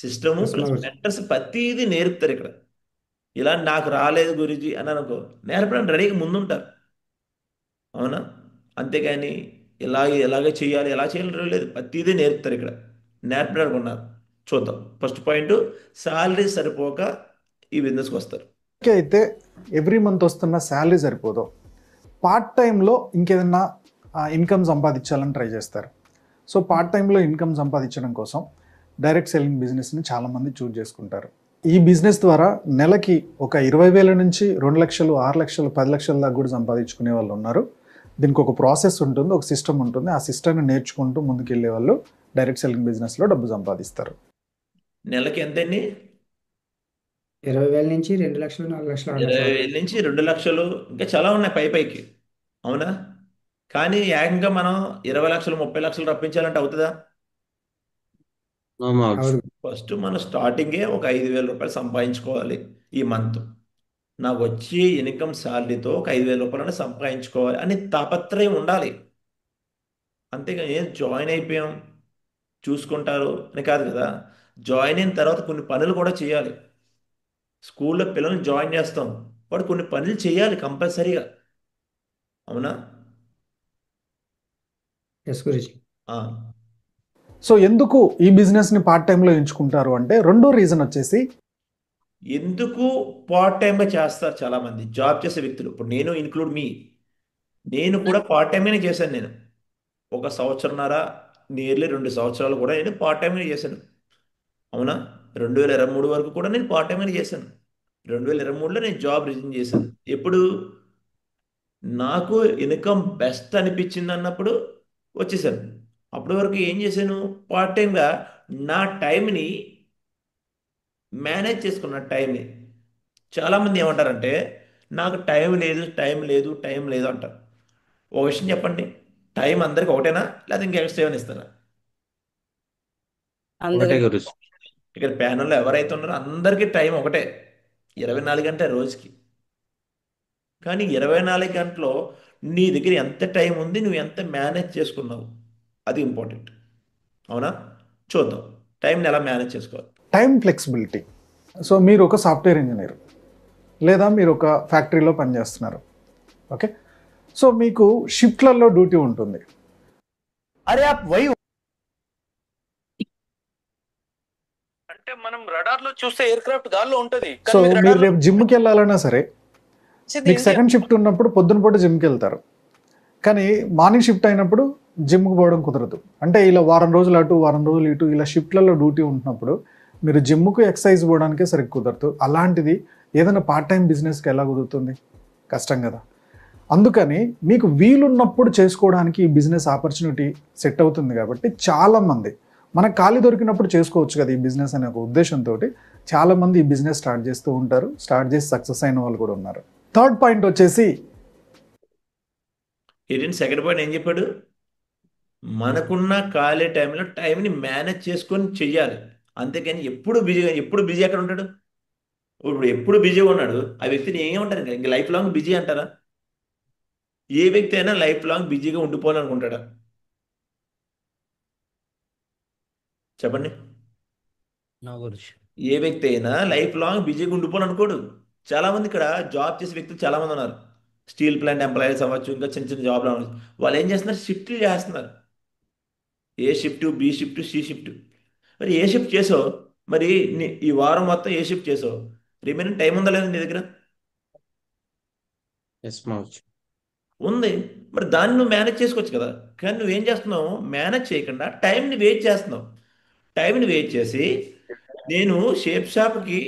సిస్టము ప్లస్ మెంటర్స్ ప్రతిదీ నేర్పుతారు ఇక్కడ. ఇలా నాకు రాలేదు గురించి అని అనుకో, నేర్పడానికి రెడీగా ముందుంటారు. అవునా? అంతేగాని ఎలాగే చేయాలి ఎలా చేయాలి లేదు, ప్రతిదీ నేర్పుతారు ఇక్కడ, నేర్పడానికి ఉన్నారు. చూద్దాం. ఫస్ట్ పాయింట్, శాలరీ సరిపోక ఈ బిజినెస్కి వస్తారు. అయితే ఎవ్రీ మంత్ వస్తున్న శాలరీ సరిపోదు, పార్ట్ టైంలో ఇంకేదన్నా ఇన్కమ్ సంపాదించాలని ట్రై చేస్తారు. సో పార్ట్ టైంలో ఇన్కమ్ సంపాదించడం కోసం డైరెక్ట్ సెల్లింగ్ బిజినెస్ని చాలామంది చూజ్ చేసుకుంటారు. ఈ బిజినెస్ ద్వారా నెలకి ఒక 20,000 నుంచి 2 లక్షలు, 6 లక్షలు, 10 లక్షల దాకా కూడా సంపాదించుకునే వాళ్ళు ఉన్నారు. దీనికి ఒక ప్రాసెస్ ఉంటుంది, ఒక సిస్టమ్ ఉంటుంది. ఆ సిస్టమ్ని నేర్చుకుంటూ ముందుకెళ్ళే వాళ్ళు డైరెక్ట్ సెల్లింగ్ బిజినెస్లో డబ్బు సంపాదిస్తారు. నెలకి ఎంతండి? 20,000 నుంచి 2 లక్షలు, 4 లక్షలు, 6 లక్షలు 20,000 నుంచి 2 లక్షలు, ఇంకా చాలా ఉన్నాయి పైకి. అవునా? కానీ ఏకంగా మనం 20 లక్షలు 30 లక్షలు రప్పించాలంటే అవుతుందా? No marks. అవును. ఫస్ట్ మనం స్టార్టింగే ఒక 5,000 రూపాయలు సంపాదించుకోవాలి. ఈ మంత్ నాకు వచ్చే ఇన్కమ్ శాలరీతో ఒక 5,000 రూపాయలని సంపాదించుకోవాలి అని తాపత్రయం ఉండాలి. అంతేగాని ఏం జాయిన్ అయిపోయాం చూసుకుంటారు అని కాదు కదా. జాయిన్ అయిన తర్వాత కొన్ని పనులు కూడా చేయాలి. స్కూల్లో పిల్లల్ని జాయిన్ చేస్తాం, వాడు కొన్ని పనులు చేయాలి కంపల్సరీగా. అవునా? ఎస్ గురుజీ. ఆ. సో ఎందుకు ఈ బిజినెస్ని పార్ట్ టైంలో ఎంచుకుంటారు అంటే రెండో రీజన్ వచ్చేసి, ఎందుకు పార్ట్ టైంగా చేస్తారు చాలామంది జాబ్ చేసే వ్యక్తులు. ఇప్పుడు నేను ఇన్క్లూడ్ మీ, నేను కూడా పార్ట్ టైంగానే చేశాను. నేను 1 సంవత్సరంన్నర, నియర్లీ 2 సంవత్సరాలు కూడా నేను పార్ట్ టైంగానే చేశాను. అవునా? 2023 వరకు కూడా నేను పార్ట్ టైంగానే చేశాను. 2023లో నేను జాబ్ రిజైన్ చేశాను. ఎప్పుడు నాకు ఇన్కమ్ బెస్ట్ అనిపించింది అన్నప్పుడు వచ్చేసాను. అప్పటి వరకు ఏం చేశాను, పార్ట్ టైంగా నా టైంని మేనేజ్ చేసుకున్న టైంని. చాలామంది ఏమంటారంటే నాకు టైం లేదు, టైం లేదు, టైం లేదు అంటారు. ఒక విషయం చెప్పండి, టైం అందరికి ఒకటేనా లేదా ఇంకా ఎక్స్ట్రా ఏమైనా ఇస్తారా? ఒకటే అందరికి గురుజీ. ఇక్కడ ప్యానల్లో ఎవరైతే ఉన్నారో అందరికీ టైం ఒకటే, 24 గంటల రోజుకి. కానీ 24 గంటలో నీ దగ్గర ఎంత టైం ఉంది, నువ్వు ఎంత మేనేజ్ చేసుకున్నావు, అది ఇంపార్టెంట్. అవునా? చూద్దాం టైంని ఎలా మేనేజ్ చేసుకోవాలి. Time flexibility. సో మీరు ఒక సాఫ్ట్వేర్ ఇంజనీర్ లేదా మీరు ఒక ఫ్యాక్టరీలో పనిచేస్తున్నారు. ఓకే, సో మీకు షిఫ్ట్లలో డ్యూటీ ఉంటుంది. అరే అంటే మనం రడార్ లో చూస్తే ఎయిర్ క్రాఫ్ట్ గాల్లో ఉంటది, సో మీరు రేపు జిమ్కి వెళ్ళాలన్నా సరే మీకు సెకండ్ షిఫ్ట్ ఉన్నప్పుడు పొద్దున పూట జిమ్కి వెళ్తారు. కానీ మార్నింగ్ షిఫ్ట్ అయినప్పుడు జిమ్కి పోవడం కుదరదు. అంటే ఇలా వారం రోజులు అటు, వారం రోజులు ఇటు, ఇలా షిఫ్ట్లలో డ్యూటీ ఉంటున్నప్పుడు మీరు జిమ్కు ఎక్సర్సైజ్ పోవడానికే సరిగ్గా కుదరదు. అలాంటిది ఏదైనా పార్ట్ టైం బిజినెస్కి ఎలా కుదురుతుంది? కష్టం కదా. అందుకని మీకు వీలున్నప్పుడు చేసుకోవడానికి ఈ బిజినెస్ ఆపర్చునిటీ సెట్ అవుతుంది. కాబట్టి చాలామంది మనకు ఖాళీ దొరికినప్పుడు చేసుకోవచ్చు కదా ఈ బిజినెస్ అనే ఒక ఉద్దేశంతో చాలామంది ఈ బిజినెస్ స్టార్ట్ చేస్తూ ఉంటారు. స్టార్ట్ చేసి సక్సెస్ అయిన వాళ్ళు కూడా ఉన్నారు. థర్డ్ పాయింట్ వచ్చేసి, ఏంటంటే సెకండ్ పాయింట్ ఏం చెప్పాడు, మనకున్న ఖాళీ టైంలో టైంని మేనేజ్ చేసుకొని చెయ్యాలి. అంతేకాని ఎప్పుడు బిజీ ఎక్కడ ఉంటాడు? ఇప్పుడు ఎప్పుడు బిజీగా ఉన్నాడు ఆ వ్యక్తిని ఏమంటారు, ఇంకా లైఫ్ లాంగ్ బిజీ అంటారా? ఏ వ్యక్తి అయినా లైఫ్ లాంగ్ బిజీగా ఉండిపోవాలనుకుంటాడా? చెప్పండి. నా గురించి ఏ వ్యక్తి అయినా లైఫ్ లాంగ్ బిజీగా ఉండిపోవాలనుకోడు. చాలామంది ఇక్కడ జాబ్ చేసే వ్యక్తులు చాలామంది ఉన్నారు. స్టీల్ ప్లాంట్ ఎంప్లాయీస్ అవ్వచ్చు, ఇంకా చిన్న చిన్న జాబ్లు అవ్వచ్చు. వాళ్ళు ఏం చేస్తున్నారు, షిఫ్ట్లు చేస్తున్నారు. A shift, B shift, C shift. మరి ఏ షిఫ్ట్ చేసావు, మరి ఈ వారం మొత్తం ఏ షిఫ్ట్ చేసావు, రిమైనింగ్ టైం ఉందా లేదా నీ దగ్గర? Yes marks. ఉంది. మరి దాన్ని నువ్వు మేనేజ్ చేసుకోవచ్చు కదా. కానీ నువ్వేం చేస్తున్నావు, మేనేజ్ చేయకుండా టైంని వేస్ట్ చేస్తున్నావు. టైంని వేస్ట్ చేసి నేను షేప్ షాప్కి,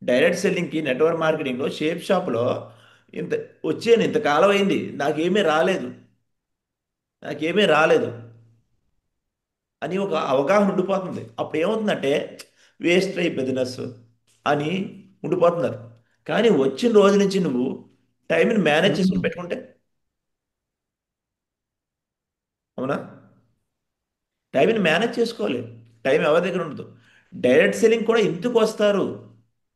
డైరెక్ట్ సెల్లింగ్కి, నెట్వర్క్ మార్కెటింగ్లో షేప్ షాప్లో ఇంత వచ్చాను, ఇంతకాలం అయింది, నాకేమీ రాలేదు అని ఒక అవగాహన ఉండిపోతుంది. అప్పుడు ఏమవుతుందంటే వేస్ట్ అయ్యి బిజినెస్ అని ఉండిపోతున్నారు. కానీ వచ్చిన రోజు నుంచి నువ్వు టైంని మేనేజ్ చేసుకుని పెట్టుకుంటే, అవునా, టైంని మేనేజ్ చేసుకోవాలి. టైం ఎవరి దగ్గర ఉండదు. డైరెక్ట్ సెల్లింగ్ కూడా ఎందుకు వస్తారు,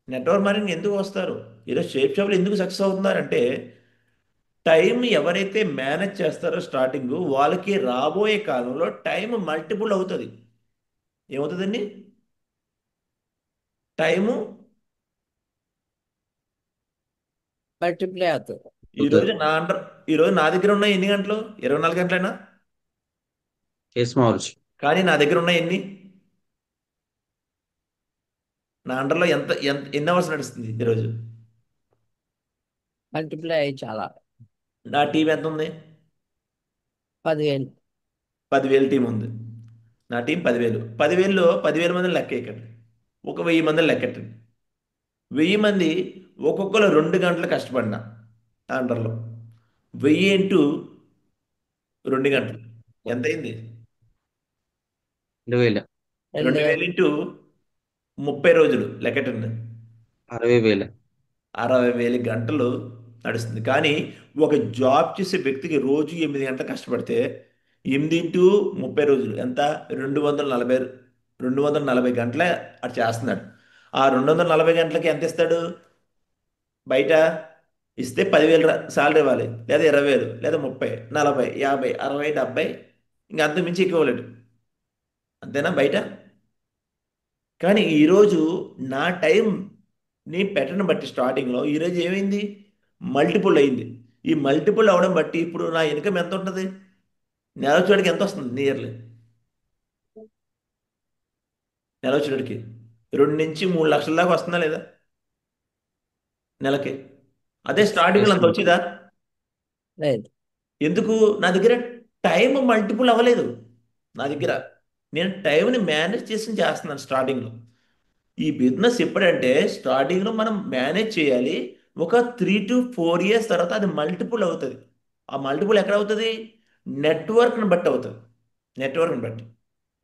నెట్వర్క్ మార్కెటింగ్ ఎందుకు వస్తారు, ఈరోజు షేప్ షాప్లో ఎందుకు సక్సెస్ అవుతున్నారంటే టైం ఎవరైతే మేనేజ్ చేస్తారో స్టార్టింగ్, వాళ్ళకి రాబోయే కాలంలో టైం మల్టిపుల్ అవుతుంది. ఏమవుతుందండి, టైము మల్టిప్లై అవుతుంది. ఈరోజు నా అండర్ ఈరోజు నా దగ్గర ఉన్న ఎన్ని గంటలు? 24 గంటలైనా? ఎస్ మావచ్చు. కానీ నా దగ్గర ఉన్న ఎన్ని? నా అండర్లో ఎంత ఎంత ఎన్ని అవర్స్ నడుస్తుంది ఈరోజు? మల్టిప్లై అయ్యి చాలా నా టీం ఎంత ఉంది? 10,000. 10,000 టీం ఉంది. నా టీం 10,000. 10,000లో 10,000 మందిని లెక్క ఎక్కండి. ఒక 1000 మందిని లెక్కెట్టండి. 1000 మంది ఒక్కొక్కరు 2 గంటలు కష్టపడినా అండర్లో 1000 ఇంటూ 2 గంటలు ఎంత అయింది? 2,000. 2,000 ఇంటూ 30 రోజులు లెక్కటండి. 60,000. 60,000 గంటలు నడుస్తుంది. కానీ ఒక జాబ్ చేసే వ్యక్తికి రోజు 8 గంటలు కష్టపడితే 8 ఇంటూ 30 రోజులు ఎంత? 240 గంటలే అటు చేస్తున్నాడు. ఆ 240 గంటలకి ఎంత ఇస్తాడు? బయట ఇస్తే 10,000 సాలరీ ఇవ్వాలి, లేదా 20,000, లేదా 30, 40, 50, 60, 70, ఇంకా అంత మించి ఎక్కువ ఇవ్వలేడు. అంతేనా బయట? కానీ ఈరోజు నా టైంని పెట్టడం బట్టి స్టార్టింగ్లో ఈరోజు ఏమైంది? మల్టిపుల్ అయింది. ఈ మల్టిపుల్ అవడం బట్టి ఇప్పుడు నా ఇన్కమ్ ఎంత ఉంటుంది? నెల వచ్చేటికి ఎంత వస్తుంది? నియర్లీ నెల వచ్చేటికి 2 నుంచి 3 లక్షల దాకా వస్తుందా లేదా నెలకి? అదే స్టార్టింగ్లో అంత వచ్చేదా? లేదు. ఎందుకు? నా దగ్గర టైం మల్టిపుల్ అవ్వలేదు. నా దగ్గర నేను టైంని మేనేజ్ చేస్తున్నాను స్టార్టింగ్లో. ఈ బిజినెస్ ఎప్పుడంటే స్టార్టింగ్లో మనం మేనేజ్ చేయాలి. ఒక 3 to 4 years తర్వాత అది మల్టిపుల్ అవుతుంది. ఆ మల్టిపుల్ ఎక్కడ అవుతుంది? నెట్వర్క్ని బట్టి అవుతుంది. నెట్వర్క్ని బట్టి.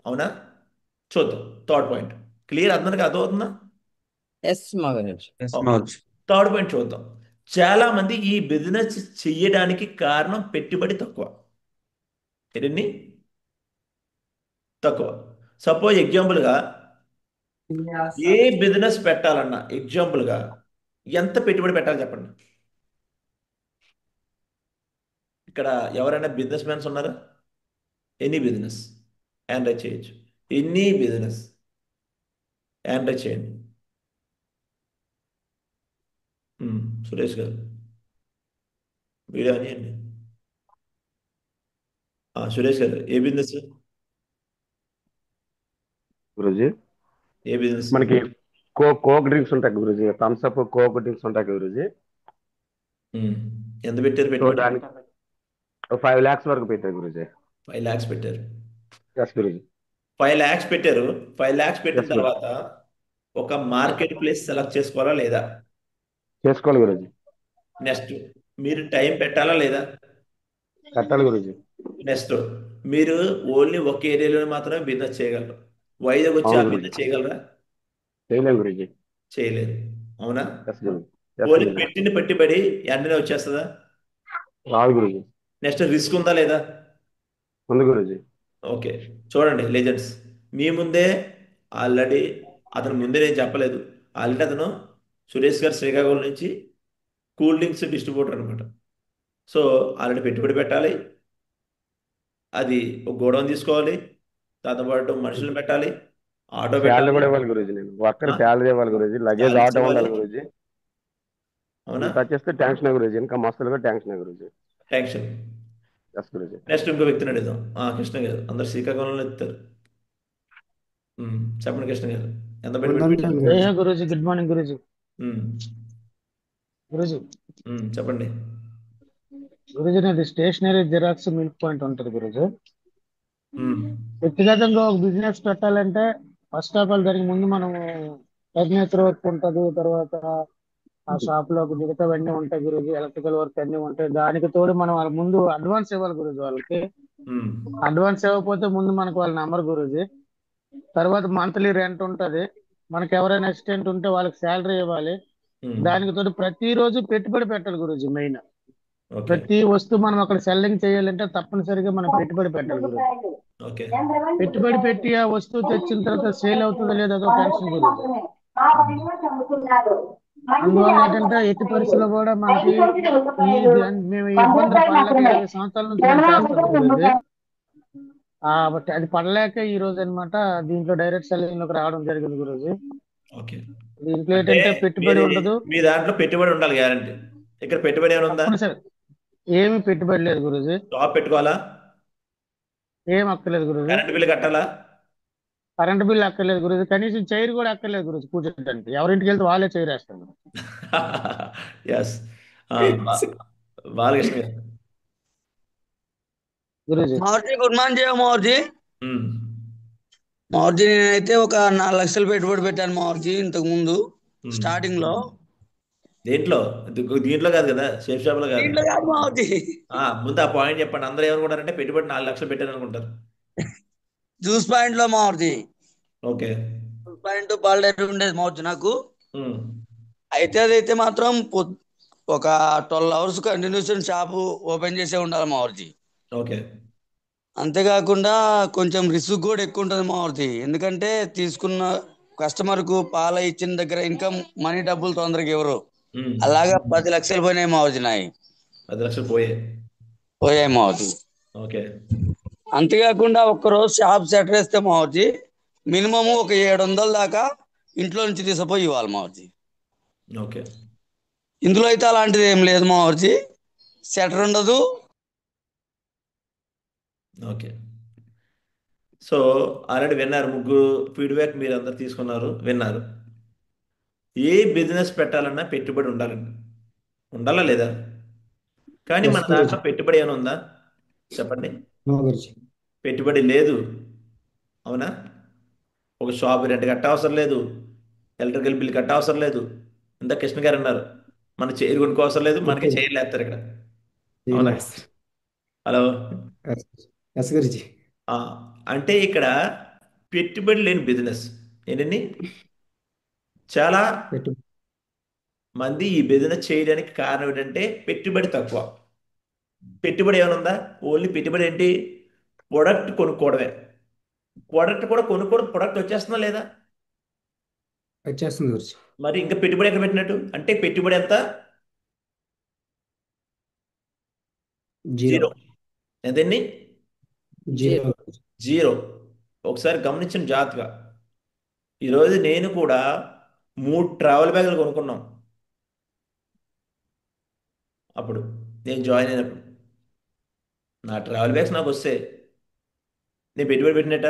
అవునా? చూద్దాం. థర్డ్ పాయింట్ క్లియర్ అందరికి అర్థమవుతుందా? ఎస్ మగరాజ్. ఎస్ మావచ్చు. థర్డ్ పాయింట్ చూద్దాం. చాలామంది ఈ బిజినెస్ చెయ్యడానికి కారణం పెట్టుబడి తక్కువ. ఎన్ని తక్కువ. సపోజ్ ఎగ్జాంపుల్గా ఏ బిజినెస్ పెట్టాలన్నా ఎగ్జాంపుల్గా ఎంత పెట్టుబడి పెట్టాలి చెప్పండి. ఇక్కడ ఎవరైనా బిజినెస్ మ్యాన్స్ ఉన్నారా? ఎనీ బిజినెస్ హ్యాండ్ రైజ్ చేయొచ్చు. ఎనీ బిజినెస్ హ్యాండ్ రైజ్ చేయండి. సురేష్ గారు వీడియో అని అండి. సురేష్ గారు ఏ బిజినెస్? గురుజీ ఏ బిజినెస్? మనకి కోక్ డ్రింక్స్ ఉంటాయి Guruji, Thums Up coke drinks ఉంటాయి గురుజీ. ఎంత పెట్టారు సో పెట్టుబడి? దానికి 5 lakhs వరకు పెట్టారు గురుజీ. 5 lakhs పెట్టారు. ఎస్ గురుజీ. 5 lakhs పెట్టారు. 5 lakhs పెట్టిన ఎస్ గురుజీ. తర్వాత ఒక మార్కెట్ ప్లేస్ సెలెక్ట్ చేసుకోవాలా లేదా? చేసుకోవాలి గురుజీ. నెక్స్ట్ మీరు టైం పెట్టాలా లేదా? కట్టాలి గురుజీ. నెక్స్ట్ మీరు ఓన్లీ ఒక ఏరియాలో మాత్రమే బిజినెస్ చేయగలరు. వైజాగ్ వచ్చి ఆ అవును గురుజీ. బిజినెస్ చేయగలరా? చేయలేం గురుజీ. చేయలేరు. అవునా? Yes Guruji. Yes only Guruji. పెట్టిన పెట్టుబడి వెంటనే వచ్చేస్తుందా? రాదు గురుజీ. నెక్స్ట్ రిస్క్ ఉందా లేదా? ఉంది గురుజీ. ఓకే చూడండి లెజెండ్స్, మీ ముందే ఆల్రెడీ అతను ముందే నేను చెప్పలేదు. ఆల్రెడీ అతను సురేష్ గారు శ్రీకాకుళం నుంచి కూల్ డ్రింక్స్ డిస్ట్రిబ్యూటర్ అనమాట. సో ఆల్రెడీ పెట్టుబడి పెట్టాలి, అది ఒక గోడౌన్ తీసుకోవాలి, దాంతో పాటు మనుషులను పెట్టాలి, ఆటో శాలరీ పెట్టాలి, కూడా ఇవ్వాలి గురుజీ. నేను వర్కర్ ఆ? శాలరీ ఇవ్వాలి గురుజీ. లగేజ్ శాలరీస్ ఆటో ఇవ్వాలి. ఉండాలి గురుజీ. అవునా? ఇంత చేస్తే ట్యాంక్షన్ గురుజీ. ఇంకా మస్తులుగా ట్యాంక్షన్ గురుజీ. ట్యాంక్షన్. ఎస్ గురుజీ. నెక్స్ట్ ఇంకో వ్యక్తిని అడుగుదాం. కృష్ణ గారు అందరు శ్రీకాకుళంలో ఎత్తారు. చెప్పండి కృష్ణ గారు, ఎంత పెట్టుబడి పెట్టారు? వందనం గురూజీ గుడ్ మార్నింగ్ గురూజీ. ఉమ్, గురూజీ చెప్పండి. గురూజీ నాది స్టేషనరీ జిరాక్స్ మిల్క్ పాయింట్ ఉంటుంది గురూజీ. ఉమ్, వ్యక్తిగతంగా ఒక బిజినెస్ పెట్టాలంటే ఫస్ట్ ఆఫ్ ఆల్ దానికి ముందు మనం ఫర్నిచర్ వర్క్ ఉంటుంది, తర్వాత ఆ షాప్ లో మిగతావన్నీ ఉంటాయి గురూజీ, ఎలక్ట్రికల్ వర్క్ అన్ని ఉంటాయి. దానికి తోడు మనం వాళ్ళ ముందు అడ్వాన్స్ ఇవ్వాలి గురూజీ. వాళ్ళకి ఉమ్, అడ్వాన్స్ ఇవ్వకపోతే ముందు మనకు వాళ్ళ నంబర్ గురూజీ. తర్వాత మంత్లీ రెంట్ ఉంటది, మనకి ఎవరైనా అసిస్టెంట్ ఉంటే వాళ్ళకి శాలరీ ఇవ్వాలి. ఉమ్, దానికి తోడు ప్రతిరోజు పెట్టుబడి పెట్టాలి గురూజీ. మెయిన్ ఓకే ప్రతి వస్తువు మనం అక్కడ సెల్లింగ్ చేయాలంటే తప్పనిసరిగా మనం పెట్టుబడి పెట్టాలి గురూజీ. ఓకే పెట్టుబడి పెట్టి ఆ వస్తువు తెచ్చిన తర్వాత సేల్ అవుతుందో లేదో అదో టెన్షన్ గురూజీ. అందువల్ల ఏంటంటే ఎట్టి పరిస్థితుల్లో కూడా మనకి మేము ఈ ఇబ్బందులు పడలేక 20 సంవత్సరాల నుంచి నేను చేస్తాను గురూజీ. బట్ అది పడలేక ఈ రోజు అన్నమాట దీంట్లో డైరెక్ట్ సెల్లింగ్ లోకి రావడం జరిగింది గురూజీ. ఓకే దీంట్లో అంటే ఏంటంటే పెట్టుబడి మీది ఉండదు. మీ దాంట్లో పెట్టుబడి ఉండాలి గ్యారంటీ. ఇక్కడ పెట్టుబడి ఏమైనా ఉందా? తప్పనిసరి ఏమి పెట్టుబడి లేదు గురుజీ. షాప్ పెట్టుకోవాలా? ఏం అక్కర్లేదు గురుజీ. కరెంట్ బిల్లు కట్టాలా? కరెంట్ బిల్ అక్కర్లేదు గురుజీ. కనీసం చైర్ కూడా అక్కర్లేదు గురుజీ కూర్చోడానికి. ఎవరింటికి వెళ్తే వాళ్ళే చైర్ వేస్తారు. ఎస్. బాలకృష్ణ గారు. గురుజీ మారుతి గుడ్ మార్నింగ్ చేయవు మారుతి. ఉమ్, మారుతి నేనైతే ఒక 4 లక్షలు పెట్టుబడి పెట్టాను మారుతి ఇంతకు ముందు ఉమ్. స్టార్టింగ్ లో. దేంట్లో? దీంట్లో కాదు కదా, షేప్ షాప్లో కాదు. దీంట్లో కాదు మారుతి, ముందు ఆ పాయింట్ చెప్పండి. అందరూ ఏమనుకుంటారంటే పెట్టుబడి 4 లక్షలు పెట్టారు అనుకుంటారు. జ్యూస్ పాయింట్ లో మారుతి. ఓకే. జ్యూస్ పాయింట్ పాలడేట్ ఉండేది మారుతి నాకు. ఉమ్, అయితే అదైతే మాత్రం ఒక 12 అవర్స్ కంటిన్యూషన్ షాప్ ఓపెన్ చేసే ఉండాలి మారుతి. ఓకే. అంతేకాకుండా కొంచెం రిస్క్ కూడా ఎక్కువ ఉంటుంది మారుతి. ఎందుకంటే తీసుకున్న కస్టమర్ కు పాల ఇచ్చిన దగ్గర ఇంకా మనీ డబ్బులు తొందరగా ఇవ్వరు. ఉమ్. అలాగా 10 లక్షలు పోయినాయి మారుతి నాయి. 10 లక్షలు పోయాయి. పోయాయి మారుతి. ఓకే. అంతేకాకుండా ఒక్కరోజు షాప్ సెట్ వేస్తే మారుతి మినిమం ఒక 700 దాకా ఇంట్లో నుంచి తీసుకుపోయి ఇవ్వాలి మారుతి. ఓకే. ఇందులో అయితే అలాంటిది ఏం లేదు మారుతి. సెటర్ ఉండదు. ఓకే. సో ఆల్రెడీ విన్నారు, ముగ్గురు ఫీడ్బ్యాక్ మీరు అందరు తీసుకున్నారు, విన్నారు. ఏ బిజినెస్ పెట్టాలన్నా పెట్టుబడి ఉండాలండి. ఉండాలా లేదా? కానీ ఎస్ మన గురుజీ. దాంట్లో పెట్టుబడి ఏమైనా ఉందా చెప్పండి? నో గురుజీ. పెట్టుబడి లేదు. అవునా? ఒక షాప్ రెంట్ కట్ట అవసరం లేదు, ఎలక్ట్రికల్ బిల్ కట్ట అవసరం లేదు. ఇంత కృష్ణ గారు అన్నారు, మన చైర్ కొనుక్కో అవసరం లేదు, మనకి ఓకే. చైర్లు వేస్తారు ఇక్కడ. ఏం అవునా? లేదు. హలో. Yes yes Guruji. ఆ, అంటే ఇక్కడ పెట్టుబడి లేని బిజినెస్ ఏంటండి? చాలా పెట్టు మంది ఈ బిజినెస్ చేయడానికి కారణం ఏంటంటే పెట్టుబడి తక్కువ. పెట్టుబడి ఏమైనా ఉందా? ఓన్లీ పెట్టుబడి ఏంటి? ప్రొడక్ట్ కొనుక్కోవడమే. ప్రొడక్ట్ కూడా కొనుక్కోవడం, ప్రొడక్ట్ వచ్చేస్తుందా లేదా? వచ్చేస్తుంది గురుజీ. మరి ఇంకా పెట్టుబడి ఎక్కడ పెట్టినట్టు? అంటే పెట్టుబడి ఎంత? జీరో. జీరో. ఎంతండి? జీరో. జీరో. ఒకసారి గమనించిన జాగ్రత్తగా. ఈరోజు నేను కూడా 3 ట్రావెల్ బ్యాగులు కొనుక్కున్నాం అప్పుడు నేను జాయిన్ అయినప్పుడు. నా ట్రావెల్ బ్యాగ్స్ నాకు వస్తే నేను పెట్టుబడి పెట్టినట్ట?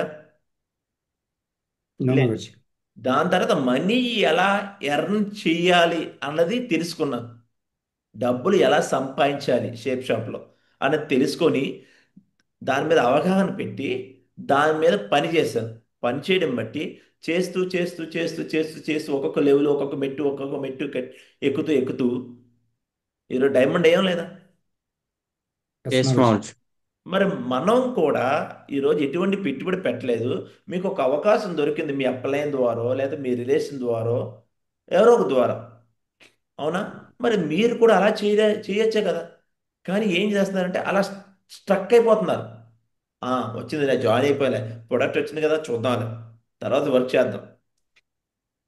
నో లేదు. గురుజీ. దాని తర్వాత మనీ ఎలా ఎర్న్ చేయాలి అన్నది తెలుసుకున్నాను. డబ్బులు ఎలా సంపాదించాలి షేప్ షాప్లో అన్నది తెలుసుకొని దాని మీద అవగాహన పెట్టి దాని మీద పని చేశాను. పని చేయడం బట్టి చేస్తూ చేస్తూ చేస్తూ చేస్తూ చేస్తూ ఒక్కొక్క లెవెల్, ఒక్కొక్క మెట్టు ఎక్కుతూ ఎక్కుతూ ఈరోజు డైమండ్ ఏం లేదా? Yes yes Guruji. మారుతి. మరి మనం కూడా ఈరోజు ఎటువంటి పెట్టుబడి పెట్టలేదు. మీకు ఒక అవకాశం దొరికింది మీ అప్లైన్ ద్వారా, లేదా మీ రిలేషన్ ద్వారా, ఎవరో ఒక ద్వారా. అవునా? మరి మీరు కూడా అలా చేయొచ్చే కదా. కానీ ఏం చేస్తున్నారంటే అలా స్ట్రక్ అయిపోతున్నారు. వచ్చింది, నేను జాయిన్ అయిపోయలే, ప్రొడక్ట్ వచ్చింది కదా చూద్దాం, తర్వాత వర్క్ చేద్దాం.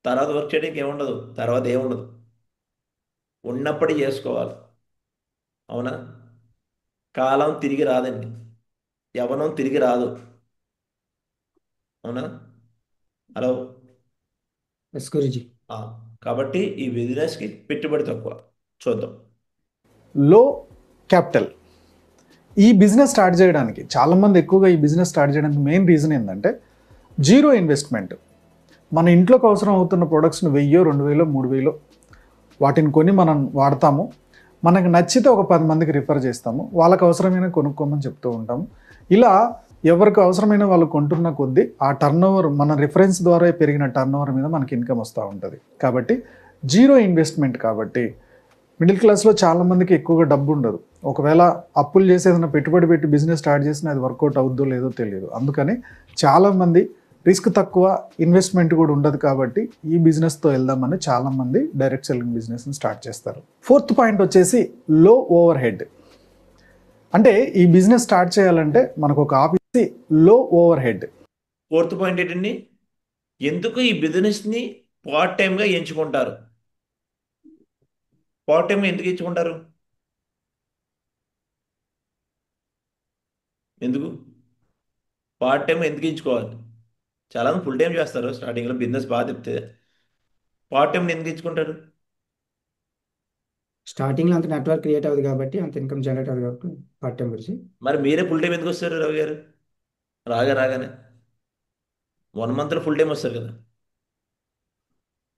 తర్వాత వర్క్ చేయడానికి ఏముండదు, తర్వాత ఏముండదు. ఉన్నప్పుడే చేసుకోవాలి. అవునా? కాలం తిరిగి రాదండి, యవ్వనం తిరిగి రాదు. అవునా? హలో. ఎస్ గురుజీ. ఆ, కాబట్టి ఈ బిజినెస్కి పెట్టుబడి తక్కువ. చూద్దాం. లో క్యాపిటల్. ఈ బిజినెస్ స్టార్ట్ చేయడానికి చాలామంది ఎక్కువగా ఈ బిజినెస్ స్టార్ట్ చేయడానికి మెయిన్ రీజన్ ఏంటంటే జీరో ఇన్వెస్ట్మెంట్. మన ఇంట్లోకి అవసరం అవుతున్న ప్రొడక్ట్స్ని 1000, 2000, 3000 వాటిని కొని మనం వాడతాము. మనకు నచ్చితే ఒక 10 మందికి రిఫర్ చేస్తాము, వాళ్ళకి అవసరమైన కొనుక్కోమని చెప్తూ ఉంటాము. ఇలా ఎవరికి అవసరమైన వాళ్ళు కొంటున్న కొద్దీ ఆ టర్న్ ఓవర్, మన రిఫరెన్స్ ద్వారా పెరిగిన టర్న్ ఓవర్ మీద మనకి ఇన్కమ్ వస్తూ ఉంటుంది. కాబట్టి జీరో ఇన్వెస్ట్మెంట్. కాబట్టి మిడిల్ క్లాస్లో చాలామందికి ఎక్కువగా డబ్బు ఉండదు. ఒకవేళ అప్పులు చేసి ఏదైనా పెట్టుబడి పెట్టి బిజినెస్ స్టార్ట్ చేసినా అది వర్కౌట్ అవుద్దో లేదో తెలియదు. అందుకని చాలామంది రిస్క్ తక్కువ, ఇన్వెస్ట్మెంట్ కూడా ఉండదు. కాబట్టి ఈ బిజినెస్తో వెళ్దామని చాలామంది డైరెక్ట్ సెల్లింగ్ బిజినెస్ని స్టార్ట్ చేస్తారు. 4th పాయింట్ వచ్చేసి లో ఓవర్ హెడ్. అంటే ఈ బిజినెస్ స్టార్ట్ చేయాలంటే మనకు ఒక ఆఫీస్, లో ఓవర్ హెడ్. 4th పాయింట్ ఏంటండి? ఎందుకు ఈ బిజినెస్ని పార్ట్ టైంగా ఎంచుకుంటారు? పార్ట్ టైంగా ఎందుకు ఎంచుకుంటారు? ఎందుకు పార్ట్ టైం ఎందుకు ఎంచుకోవాలి? చాలామంది ఫుల్ టైం చేస్తారు స్టార్టింగ్లో, బిజినెస్ బాగా చెప్తే. పార్ట్ టైం ఎందుకు ఎంచుకుంటారు? స్టార్టింగ్లో అంత నెట్వర్క్ క్రియేట్ అవ్వదు కాబట్టి అంత ఇన్కమ్ జనరేట్ అవ్వదు కాబట్టి పార్ట్ టైం గురించి. మరి మీరే ఫుల్ టైం ఎందుకు వస్తారు రవి గారు? రాగానే 1 మంత్లో ఫుల్ టైం వస్తారు కదా.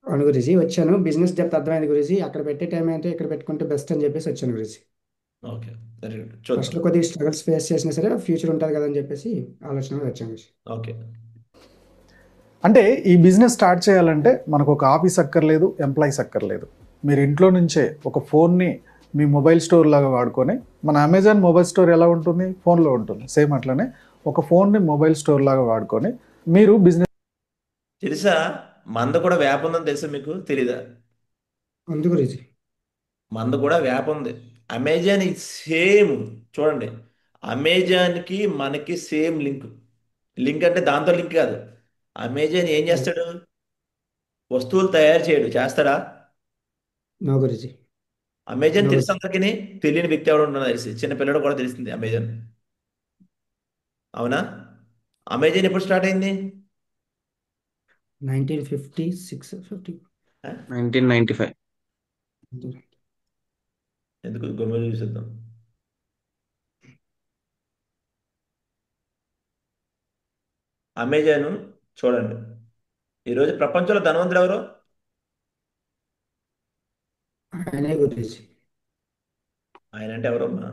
అవును గురించి వచ్చాను, బిజినెస్ డెప్త్ అర్థమైంది గురించి. అక్కడ పెట్టే టైం అంటే ఇక్కడ పెట్టుకుంటే బెస్ట్ అని చెప్పేసి వచ్చాను గురించి. Okay, very good. చూద్దాం. ఫస్ట్లో కొద్దిగా స్ట్రగల్స్ ఫేస్ చేసినా సరే ఫ్యూచర్ ఉంటుంది కదా అని చెప్పేసి ఆలోచన వచ్చాను గురించి. ఓకే. అంటే ఈ బిజినెస్ స్టార్ట్ చేయాలంటే మనకు ఒక ఆఫీస్ అక్కర్లేదు, ఎంప్లాయీస్ అక్కర్లేదు. మీరు ఇంట్లో నుంచే ఒక ఫోన్ని మీ మొబైల్ స్టోర్ లాగా వాడుకొని, మన అమెజాన్ మొబైల్ స్టోర్ ఎలా ఉంటుంది, ఫోన్లో ఉంటుంది, సేమ్ అట్లనే ఒక ఫోన్ని మొబైల్ స్టోర్ లాగా వాడుకొని మీరు బిజినెస్. తెలుసా మంద కూడా వేప ఉందని తెలుసా మీకు? తెలీదా? అందు గురించి మంద కూడా వేప ఉంది. Amazon same. చూడండి, అమెజాన్కి మనకి సేమ్ లింక్. లింక్ అంటే దాంతో లింక్ కాదు. అమెజాన్ ఏం చేస్తాడు? వస్తువులు తయారు చేయడు, చేస్తాడా? నా గురించి అమెజాన్ No. తెలుసు అందరికీ. తెలియని వ్యక్తి ఎవడు ఉండదు తెలిసి, చిన్న పిల్లడు కూడా తెలిసింది అమెజాన్. అవునా? అమెజాన్ ఎప్పుడు స్టార్ట్ అయింది? 1956 50 1995. ఎందుకు గొప్ప చూసేద్దాం. అమెజాన్ చూడండి, ఈరోజు ప్రపంచంలో ధనవంతుడు ఎవరు? ఆయనే గురించి. ఆయన అంటే ఎవరమ్మా?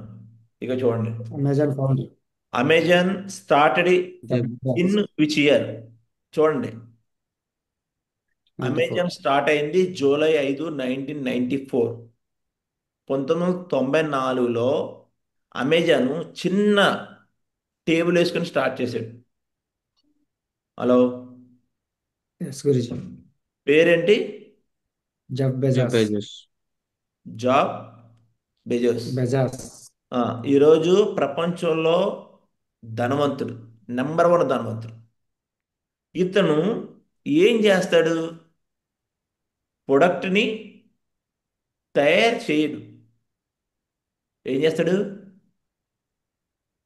ఇక చూడండి, Amazon founder. Amazon started in which year? చూడండి, అమెజాన్ స్టార్ట్ అయింది జూలై 5, 1994. 1994లో అమెజాన్ చిన్న టేబుల్ వేసుకొని స్టార్ట్ చేశాడు. హలో, ఎస్ గురించి. పేరేంటి? Jeff Bezos. Job Bezos. Bezos. ఈరోజు ప్రపంచంలో ధనవంతుడు, నెంబర్ 1 ధనవంతుడు. ఇతను ఏం చేస్తాడు? ప్రొడక్ట్ని తయారు చేయడు. ఏం చేస్తాడు?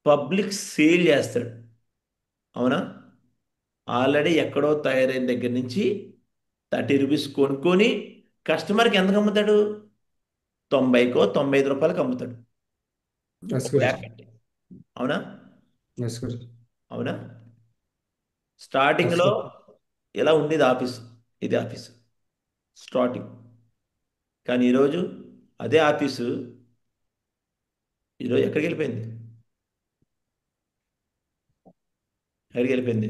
పబ్లిక్ సేల్ చేస్తాడు. అవునా? ఆల్రెడీ ఎక్కడో తయారైన దగ్గర నుంచి 30 రూపీస్ కొనుక్కొని కస్టమర్కి ఎంతకు అమ్ముతాడు? 90కో 95 రూపాయలకు అమ్ముతాడు. ఎస్ ఒక బ్యాగ్ గురించి. పెట్టి. అవునా? ఎస్ గురించి. అవునా? స్టార్టింగ్లో ఇలా ఉండేది ఆఫీస్, ఇది ఆఫీసు స్టార్టింగ్. కానీ ఈరోజు అదే ఆఫీసు ఈరోజు ఎక్కడికి వెళ్ళిపోయింది? ఎక్కడికి వెళ్ళిపోయింది?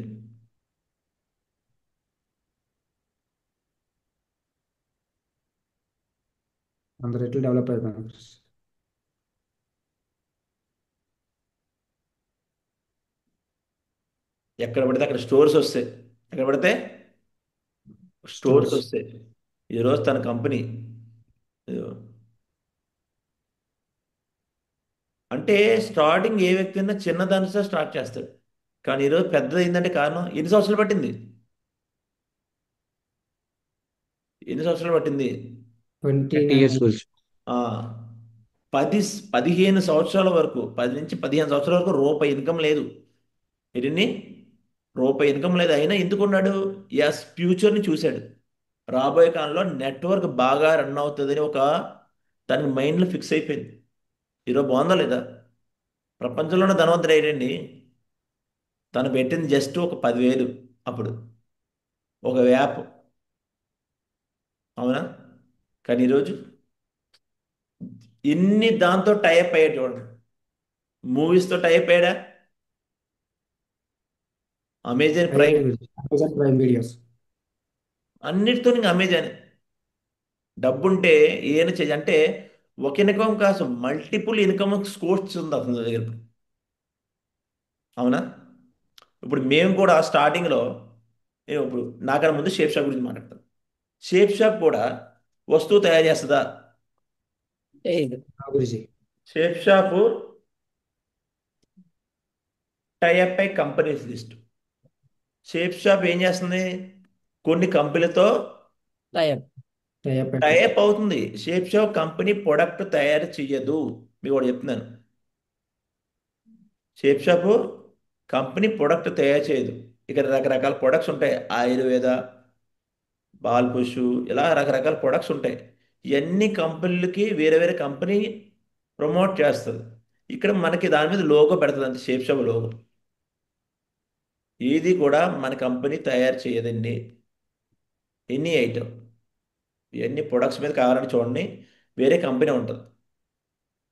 అందరు రెట్లు డెవలప్ అయిపోయినారు. ఎక్కడ పడితే అక్కడ స్టోర్స్ వస్తాయి. ఎక్కడ పడితే స్టోర్స్ వస్తాయి. ఈరోజు తన కంపెనీ అంటే స్టార్టింగ్ ఏ వ్యక్తి అయినా చిన్న దానితో స్టార్ట్ చేస్తాడు. కానీ ఈరోజు పెద్దది అయిందంటే కారణం ఎన్ని సంవత్సరాలు పట్టింది? ఎన్ని సంవత్సరాలు పట్టింది? 30 years గురించి. 15 సంవత్సరాల వరకు, 10 నుంచి 15 సంవత్సరాల వరకు రూపాయి ఇన్కమ్ లేదు. ఎన్ని రూపాయి ఇన్కమ్ లేదు. అయినా ఎందుకున్నాడు? ఎస్, ఫ్యూచర్ని చూశాడు. రాబోయే కాలంలో నెట్వర్క్ బాగా రన్ అవుతుందని ఒక తన మైండ్లో ఫిక్స్ అయిపోయింది. ఈరోజు బాగుందా లేదా? ప్రపంచంలోనే ధనవంతుడు అయ్యాడండి. తను పెట్టింది జస్ట్ ఒక 10,000 అప్పుడు, ఒక యాప్. అవునా? కానీ ఈరోజు ఎన్ని దాంతో టైప్ అయ్యాడు చూడండి. మూవీస్తో టైప్ అయ్యాడా? Amazon Prime, Amazon Prime videos. అన్నిటితో ఇంకా అమెజాన్. డబ్బుంటే ఏమైనా చేయ అంటే ఒక ఇన్కమ్ కాదు, మల్టిపుల్ ఇన్కమ్ సోర్స్ ఉంది అతని దగ్గర. అవునా? ఇప్పుడు మేము కూడా స్టార్టింగ్లో, ఇప్పుడు నాకన్నా ముందు షేప్ షాప్ గురించి మాట్లాడతాను. షేప్ షాప్ కూడా వస్తువు తయారు చేస్తుందా? గురించి. షేప్ షాపు టైఅప్ అయి కంపెనీస్ లిస్ట్. షేప్ షాప్ ఏం చేస్తుంది? కొన్ని కంపెనీలతో టైఅప్ అవుతుంది. షేప్ షాప్ కంపెనీ ప్రొడక్ట్ తయారు చెయ్యదు. మీకు కూడా చెప్తున్నాను, షేప్ షాపు కంపెనీ ప్రొడక్ట్ తయారు చేయదు. ఇక్కడ రకరకాల ప్రొడక్ట్స్ ఉంటాయి. ఆయుర్వేద, బాల్ పుష్, ఇలా రకరకాల ప్రొడక్ట్స్ ఉంటాయి. ఇవన్నీ కంపెనీలకి వేరే వేరే కంపెనీ ప్రమోట్ చేస్తుంది. ఇక్కడ మనకి దాని మీద లోగో పెడుతుంది, అంతే, షేప్ షాప్ లోగో. ఏది కూడా మన కంపెనీ తయారు చేయదండి. ఎనీ ఐటమ్, ఇవన్నీ ప్రొడక్ట్స్ మీద కావాలని చూడండి, వేరే కంపెనీ ఉంటుంది,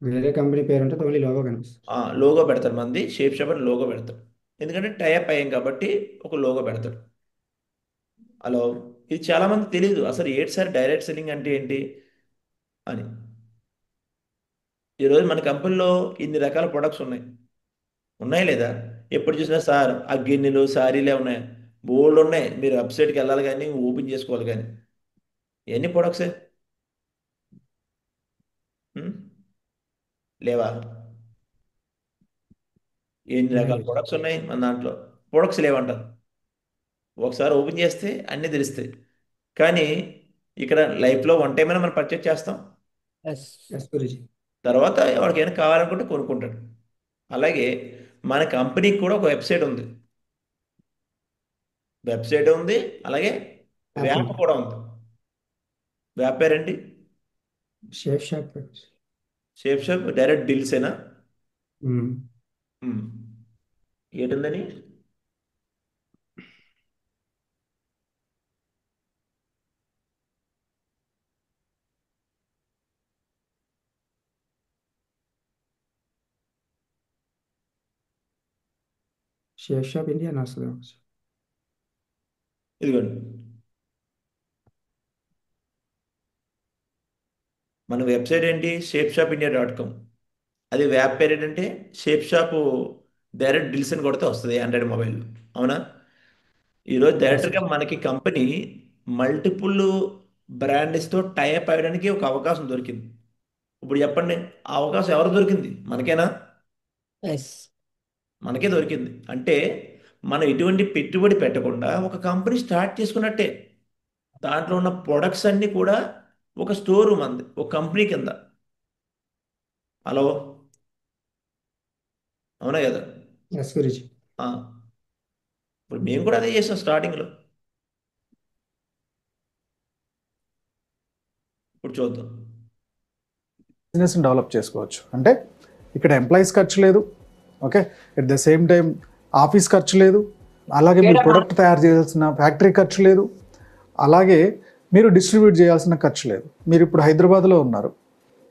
వేరే కంపెనీ పేరు ఉంటుంది, ఓన్లీ లోగో కనిపిస్తుంది. లోగో పెడతాడు, మంది షేప్ షాప్ అని లోగో పెడతాడు. ఎందుకంటే టైప్ అయ్యాం కాబట్టి ఒక లోగో పెడతాడు. హలో, ఇది చాలామంది తెలియదు అసలు ఏంటి సార్ డైరెక్ట్ సెల్లింగ్ అంటే ఏంటి అని. ఈరోజు మన కంపెనీలో ఇన్ని రకాల ప్రొడక్ట్స్ ఉన్నాయి లేదా? ఎప్పుడు చూసినా సార్ ఆ గిన్నెలు సారీలే ఉన్నాయి, బోల్డ్ ఉన్నాయి, మీరు వెబ్సైట్కి వెళ్ళాలి కానీ ఓపెన్ చేసుకోవాలి కానీ. ఎన్ని ప్రొడక్ట్సే లేవా? ఎన్ని రకాల ప్రొడక్ట్స్ ఉన్నాయి మన దాంట్లో, ప్రొడక్ట్స్ లేవంటారు. ఒకసారి ఓపెన్ చేస్తే అన్నీ తెలుస్తాయి. కానీ ఇక్కడ లైఫ్లో వన్ టైం అయినా మనం పర్చేజ్ చేస్తాం, ఎస్ గురూజీ. తర్వాత ఎవరికైనా కావాలనుకుంటే కొనుక్కుంటాడు. అలాగే మన కంపెనీకి కూడా ఒక వెబ్సైట్ ఉంది, అలాగే వ్యాప్ కూడా ఉంది. వ్యాప్ పేరేంటి? Shape Shop. Shape Shop direct డీల్సేనా? ఏంటుందని? షేప్ షాప్ ఇండియా అని వస్తుంది. ఇదిగోండి, మన వెబ్సైట్ ఏంటి? shapeshopindia.com. అది వ్యాప్ పేరు ఏంటంటే షేప్ షాప్ డైరెక్ట్ డీల్స్ అని కొడితే వస్తుంది ఆండ్రాయిడ్ మొబైల్. అవునా? ఈరోజు డైరెక్ట్గా మనకి కంపెనీ మల్టిపుల్ బ్రాండ్స్తో టైప్ అయ్యడానికి ఒక అవకాశం దొరికింది. ఇప్పుడు చెప్పండి, ఆ అవకాశం ఎవరు దొరికింది? మనకేనా? మనకే దొరికింది. అంటే మనం ఎటువంటి పెట్టుబడి పెట్టకుండా ఒక కంపెనీ స్టార్ట్ చేసుకున్నట్టే. దాంట్లో ఉన్న ప్రొడక్ట్స్ అన్నీ కూడా ఒక స్టోర్ రూమ్ అంది, ఒక కంపెనీ కింద. హలో, అవునా కదా? ఎస్ గురూజీ. ఇప్పుడు మేము కూడా అదే చేసాం స్టార్టింగ్లో. ఇప్పుడు చూద్దాం. బిజినెస్ డెవలప్ చేసుకోవచ్చు అంటే ఇక్కడ ఎంప్లాయీస్ ఖర్చు లేదు, okay, at the same time office ఖర్చు లేదు, అలాగే మీరు ప్రొడక్ట్ తయారు చేయాల్సిన ఫ్యాక్టరీ ఖర్చు లేదు, అలాగే మీరు డిస్ట్రిబ్యూట్ చేయాల్సిన ఖర్చు లేదు. మీరు ఇప్పుడు హైదరాబాద్లో ఉన్నారు,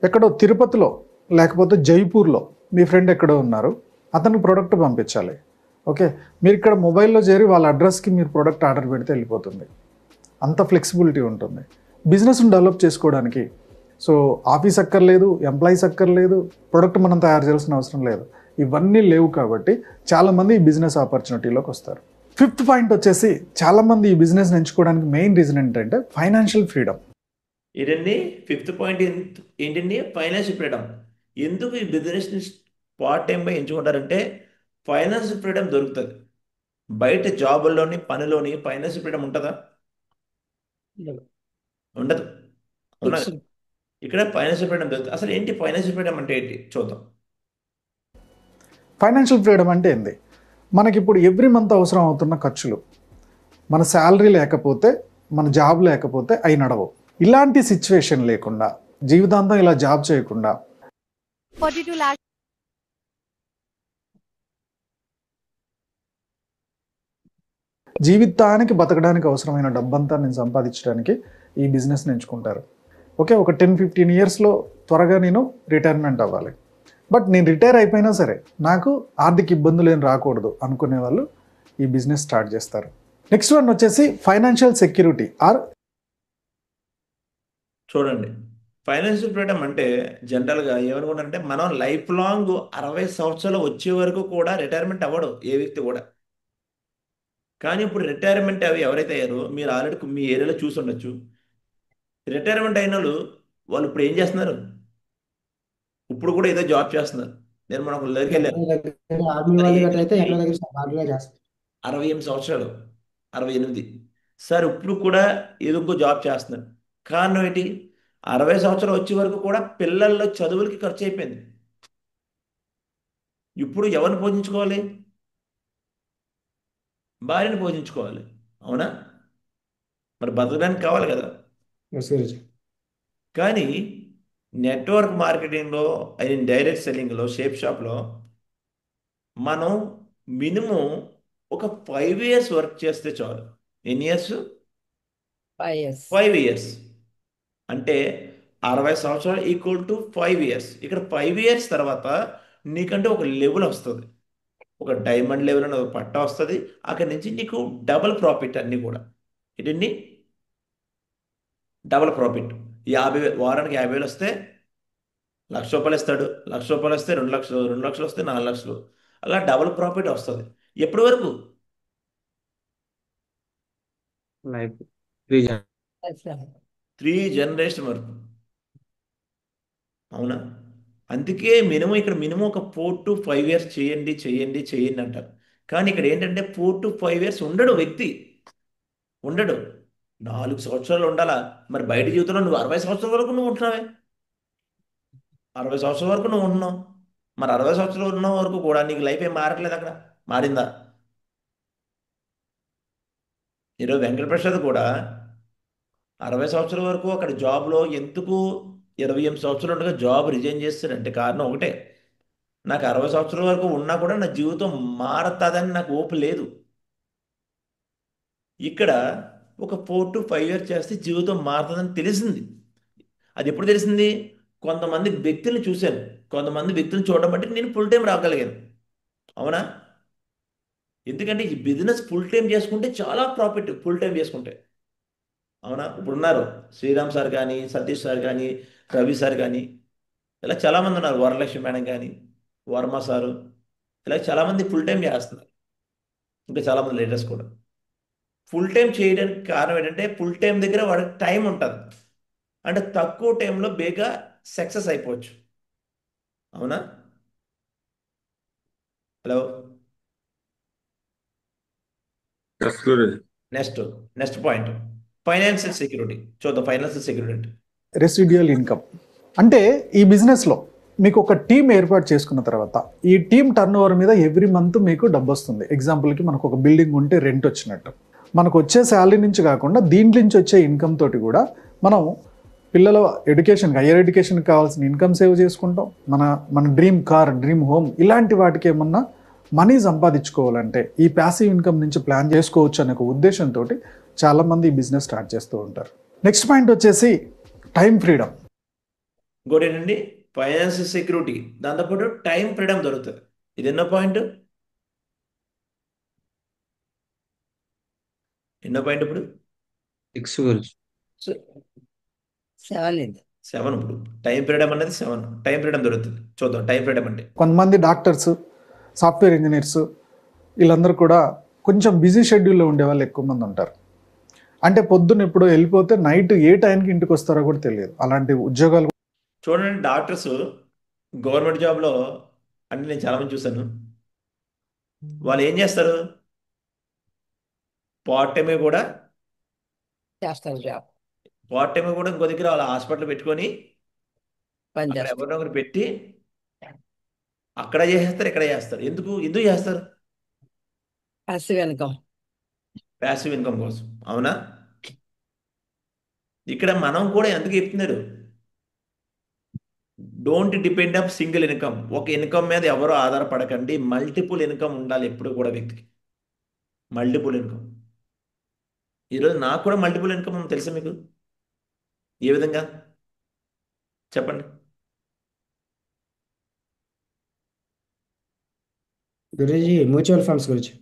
ఎక్కడో తిరుపతిలో లేకపోతే జైపూర్లో మీ ఫ్రెండ్ ఎక్కడో ఉన్నారు, అతనికి ప్రోడక్ట్ పంపించాలి. ఓకే, మీరు ఇక్కడ మొబైల్లో చేరి వాళ్ళ అడ్రస్కి మీరు ప్రోడక్ట్ ఆర్డర్ పెడితే వెళ్ళిపోతుంది. అంత ఫ్లెక్సిబిలిటీ ఉంటుంది బిజినెస్ని డెవలప్ చేసుకోవడానికి. సో ఆఫీస్ అక్కర్లేదు, ఎంప్లాయీస్ అక్కర్లేదు, ప్రొడక్ట్ మనం తయారు చేయాల్సిన అవసరం లేదు. ఇవన్నీ లేవు కాబట్టి చాలామంది ఈ బిజినెస్ ఆపర్చునిటీలోకి వస్తారు. ఫిఫ్త్ పాయింట్ వచ్చేసి చాలామంది ఈ బిజినెస్ ఎంచుకోవడానికి మెయిన్ రీజన్ ఏంటంటే ఫైనాన్షియల్ ఫ్రీడమ్. ఏంటండి ఫిఫ్త్ పాయింట్? ఏంటండి? Financial freedom. ఎందుకు ఈ బిజినెస్ని పార్ట్ టైంగా ఎంచుకుంటారంటే ఫైనాన్షియల్ ఫ్రీడమ్ దొరుకుతుంది. బయట జాబుల్లోని పనిలోని ఫైనాన్షియల్ ఫ్రీడమ్ ఉంటుందా? ఉండదు. అవునా? ఇక్కడ ఫైనాన్షియల్ ఫ్రీడమ్ దొరుకుతుంది. అసలు ఏంటి ఫైనాన్షియల్ ఫ్రీడమ్ అంటే ఏంటి చూద్దాం. ఫైనాన్షియల్ ఫ్రీడమ్ అంటే ఏంది? మనకి ఇప్పుడు ఎవ్రీ మంత్ అవసరం అవుతున్న ఖర్చులు, మన శాలరీ లేకపోతే, మన జాబ్ లేకపోతే అవి నడవవు. ఇలాంటి సిచ్యువేషన్ లేకుండా, జీవితాంతం ఇలా జాబ్ చేయకుండా, 42 lakhs. జీవితానికి బతకడానికి అవసరమైన డబ్బంతా నేను సంపాదించడానికి ఈ బిజినెస్ని ఎంచుకుంటారు. ఓకే, ఒక 10-15 ఇయర్స్లో త్వరగా నేను రిటైర్మెంట్ అవ్వాలి, బట్ నేను రిటైర్ అయిపోయినా సరే నాకు ఆర్థిక ఇబ్బందులు ఏం రాకూడదు అనుకునే వాళ్ళు ఈ బిజినెస్ స్టార్ట్ చేస్తారు. నెక్స్ట్ వన్ వచ్చేసి ఫైనాన్షియల్ సెక్యూరిటీ ఆర్. చూడండి, ఫైనాన్షియల్ ఫ్రీడమ్ అంటే జనరల్గా ఏమనుకుంటారంటే మనం లైఫ్ లాంగ్ 60 సంవత్సరాలు వచ్చే వరకు కూడా రిటైర్మెంట్ అవ్వడు ఏ వ్యక్తి కూడా. కానీ ఇప్పుడు రిటైర్మెంట్ అవి ఎవరైతే అయ్యారో మీరు ఆల్రెడీ మీ ఏరియాలో చూసి ఉండొచ్చు. రిటైర్మెంట్ అయిన వాళ్ళు ఇప్పుడు ఏం చేస్తున్నారు? ఇప్పుడు కూడా ఏదో జాబ్ చేస్తున్నారు. నేను మన ఒక దగ్గరికి వెళ్ళాను, 68 సంవత్సరాలు, 68 సార్, ఇప్పుడు కూడా ఏదో ఇంకో జాబ్ చేస్తున్నారు. కారణం ఏంటి? 60 సంవత్సరాలు వచ్చే వరకు కూడా పిల్లల్లో చదువులకి ఖర్చు అయిపోయింది. ఇప్పుడు ఎవరిని పోషించుకోవాలి? భార్యను పోషించుకోవాలి. అవునా? మరి బతకడానికి కావాలి కదా. కానీ నెట్వర్క్ మార్కెటింగ్లో డైరెక్ట్ సెల్లింగ్లో షేప్ షాప్లో మనం మినిమం ఒక 5 years వర్క్ చేస్తే చాలు. ఎన్ని ఇయర్స్? 5 years. అంటే 60 సంవత్సరాలు ఈక్వల్ టు 5 years. ఇక్కడ 5 years తర్వాత నీకంటే ఒక లెవెల్ వస్తుంది, ఒక డైమండ్ లెవెల్ అని ఒక పట్టా వస్తుంది. అక్కడి నుంచి నీకు డబుల్ ప్రాఫిట్ అన్నీ కూడా. ఇటన్ని డబుల్ ప్రాఫిట్. 50,000 వారానికి 50,000 వస్తే ₹1,00,000 ఇస్తాడు, ₹1,00,000 వస్తే 2,00,000, 2,00,000 వస్తే 4,00,000. అలా డబుల్ ప్రాఫిట్ వస్తుంది. ఎప్పటి వరకు? లైఫ్ 3 generation వరకు. అవునా? అందుకే ఇక్కడ మినిమం ఒక 4 to 5 years చేయండి చేయండి చేయండి అంటారు. కానీ ఇక్కడ ఏంటంటే 4 to 5 years ఉండడు వ్యక్తి, ఉండడు. 4 సంవత్సరాలు ఉండాలా? మరి బయట జీవితంలో నువ్వు 60 సంవత్సరాల వరకు నువ్వు ఉంటున్నావే, 60 సంవత్సరాల వరకు నువ్వు ఉంటున్నావు. మరి 60 సంవత్సరాలు ఉన్న వరకు కూడా నీకు లైఫ్ ఏం మారట్లేదు. అక్కడ మారిందా? ఈరోజు వెంకటప్రసాద్ కూడా 60 సంవత్సరాల వరకు అక్కడ జాబ్లో ఎందుకు 28 సంవత్సరాలు ఉండగా జాబ్ రిజైన్ చేస్తాడంటే కారణం ఒకటే, నాకు 60 సంవత్సరాల వరకు ఉన్నా కూడా నా జీవితం మారుతుందని నాకు ఓపు లేదు. ఇక్కడ ఒక 4 to 5 years చేస్తే జీవితం మారుతుందని తెలిసింది. అది ఎప్పుడు తెలిసింది? కొంతమంది వ్యక్తులను చూశాను, కొంతమంది వ్యక్తులను చూడడం బట్టి నేను ఫుల్ టైం రాగలిగాను. అవునా? ఎందుకంటే ఈ బిజినెస్ ఫుల్ టైం చేసుకుంటే చాలా ప్రాఫిట్, ఫుల్ టైం చేసుకుంటే. అవునా? ఇప్పుడు ఉన్నారు శ్రీరామ్ సార్ కానీ, సతీష్ సార్ కానీ, రవి సార్ కానీ, ఇలా చాలామంది ఉన్నారు, వరలక్ష్మి మేడం కానీ, వర్మ సారు, ఇలా చాలామంది ఫుల్ టైం చేస్తున్నారు. ఇంకా చాలామంది లీడర్స్ కూడా ఫుల్ టైం చేయడానికి కారణం ఏంటంటే ఫుల్ టైం దగ్గర వాడికి టైం ఉంటుంది, అంటే తక్కువ టైంలో బేగా సక్సెస్ అయిపోవచ్చు. అవునా? Hello, next point financial security చూద్దాం. ఫైనాన్షియల్ సెక్యూరిటీ అంటే రెసిడ్యుయల్ ఇన్కమ్. అంటే ఈ బిజినెస్లో మీకు ఒక టీం ఏర్పాటు చేసుకున్న తర్వాత ఈ టీం టర్న్ ఓవర్ మీద ఎవ్రీ మంత్ మీకు డబ్బు వస్తుంది. ఎగ్జాంపుల్కి మనకు ఒక బిల్డింగ్ ఉంటే రెంట్ వచ్చినట్టు మనకు వచ్చే శాలరీ నుంచి కాకుండా దీంట్లో నుంచి వచ్చే ఇన్కమ్ తోటి కూడా మనం పిల్లల ఎడ్యుకేషన్, హైయర్ ఎడ్యుకేషన్కి కావాల్సిన ఇన్కమ్ సేవ్ చేసుకుంటాం. మన డ్రీమ్ కార్, డ్రీమ్ హోమ్, ఇలాంటి వాటికి ఏమన్నా మనీ సంపాదించుకోవాలంటే ఈ ప్యాసివ్ ఇన్కమ్ నుంచి ప్లాన్ చేసుకోవచ్చు అనే ఒక ఉద్దేశంతో చాలామంది ఈ బిజినెస్ స్టార్ట్ చేస్తూ ఉంటారు. నెక్స్ట్ పాయింట్ వచ్చేసి టైం ఫ్రీడమ్. ఇంకోటి ఏంటండి? ఫైనాన్షియల్ సెక్యూరిటీ, దాంతోపాటు టైం ఫ్రీడమ్ దొరుకుతుంది. ఇది ఎన్నో పాయింట్? ఇప్పుడు 7. ఇప్పుడు టైం ఫ్రీడమ్ అనేది 7. టైం ఫ్రీడమ్ దొరుకుతుంది. చూద్దాం టైం ఫ్రీడమ్ అంటే. కొంతమంది డాక్టర్స్, సాఫ్ట్వేర్ ఇంజనీర్స్, వీళ్ళందరూ కూడా కొంచెం బిజీ షెడ్యూల్లో ఉండే వాళ్ళు ఎక్కువ మంది ఉంటారు. అంటే పొద్దున్న ఎప్పుడో వెళ్ళిపోతే నైట్ ఏ టైంకి ఇంటికి వస్తారో కూడా తెలియదు. అలాంటి ఉద్యోగాలు చూడండి, డాక్టర్స్ గవర్నమెంట్ జాబ్లో అంటే నేను చాలామంది చూశాను. వాళ్ళు ఏం చేస్తారు? పార్ట్ టైమే కూడా ఇంకో దగ్గర వాళ్ళ హాస్పిటల్ పెట్టుకొని ఎవరినో ఒకరు పెట్టి అక్కడ చేస్తారు, ఇక్కడ చేస్తారు. ఎందుకు చేస్తారు? ప్యాసివ్ ఇన్కమ్ కోసం. అవునా? ఇక్కడ మనం కూడా ఎందుకు చెప్తున్నారు? Don't depend of single income. ఒక ఇన్కమ్ మీద ఎవరో ఆధారపడకండి. మల్టిపుల్ ఇన్కమ్ ఉండాలి ఎప్పుడు కూడా వ్యక్తికి. Multiple income. ఈరోజు నాకు కూడా మల్టిపుల్ ఇన్కమ్ ఉంది, తెలుసా మీకు? ఏ విధంగా చెప్పండి. గురూజీ మ్యూచువల్ ఫండ్స్ గురించి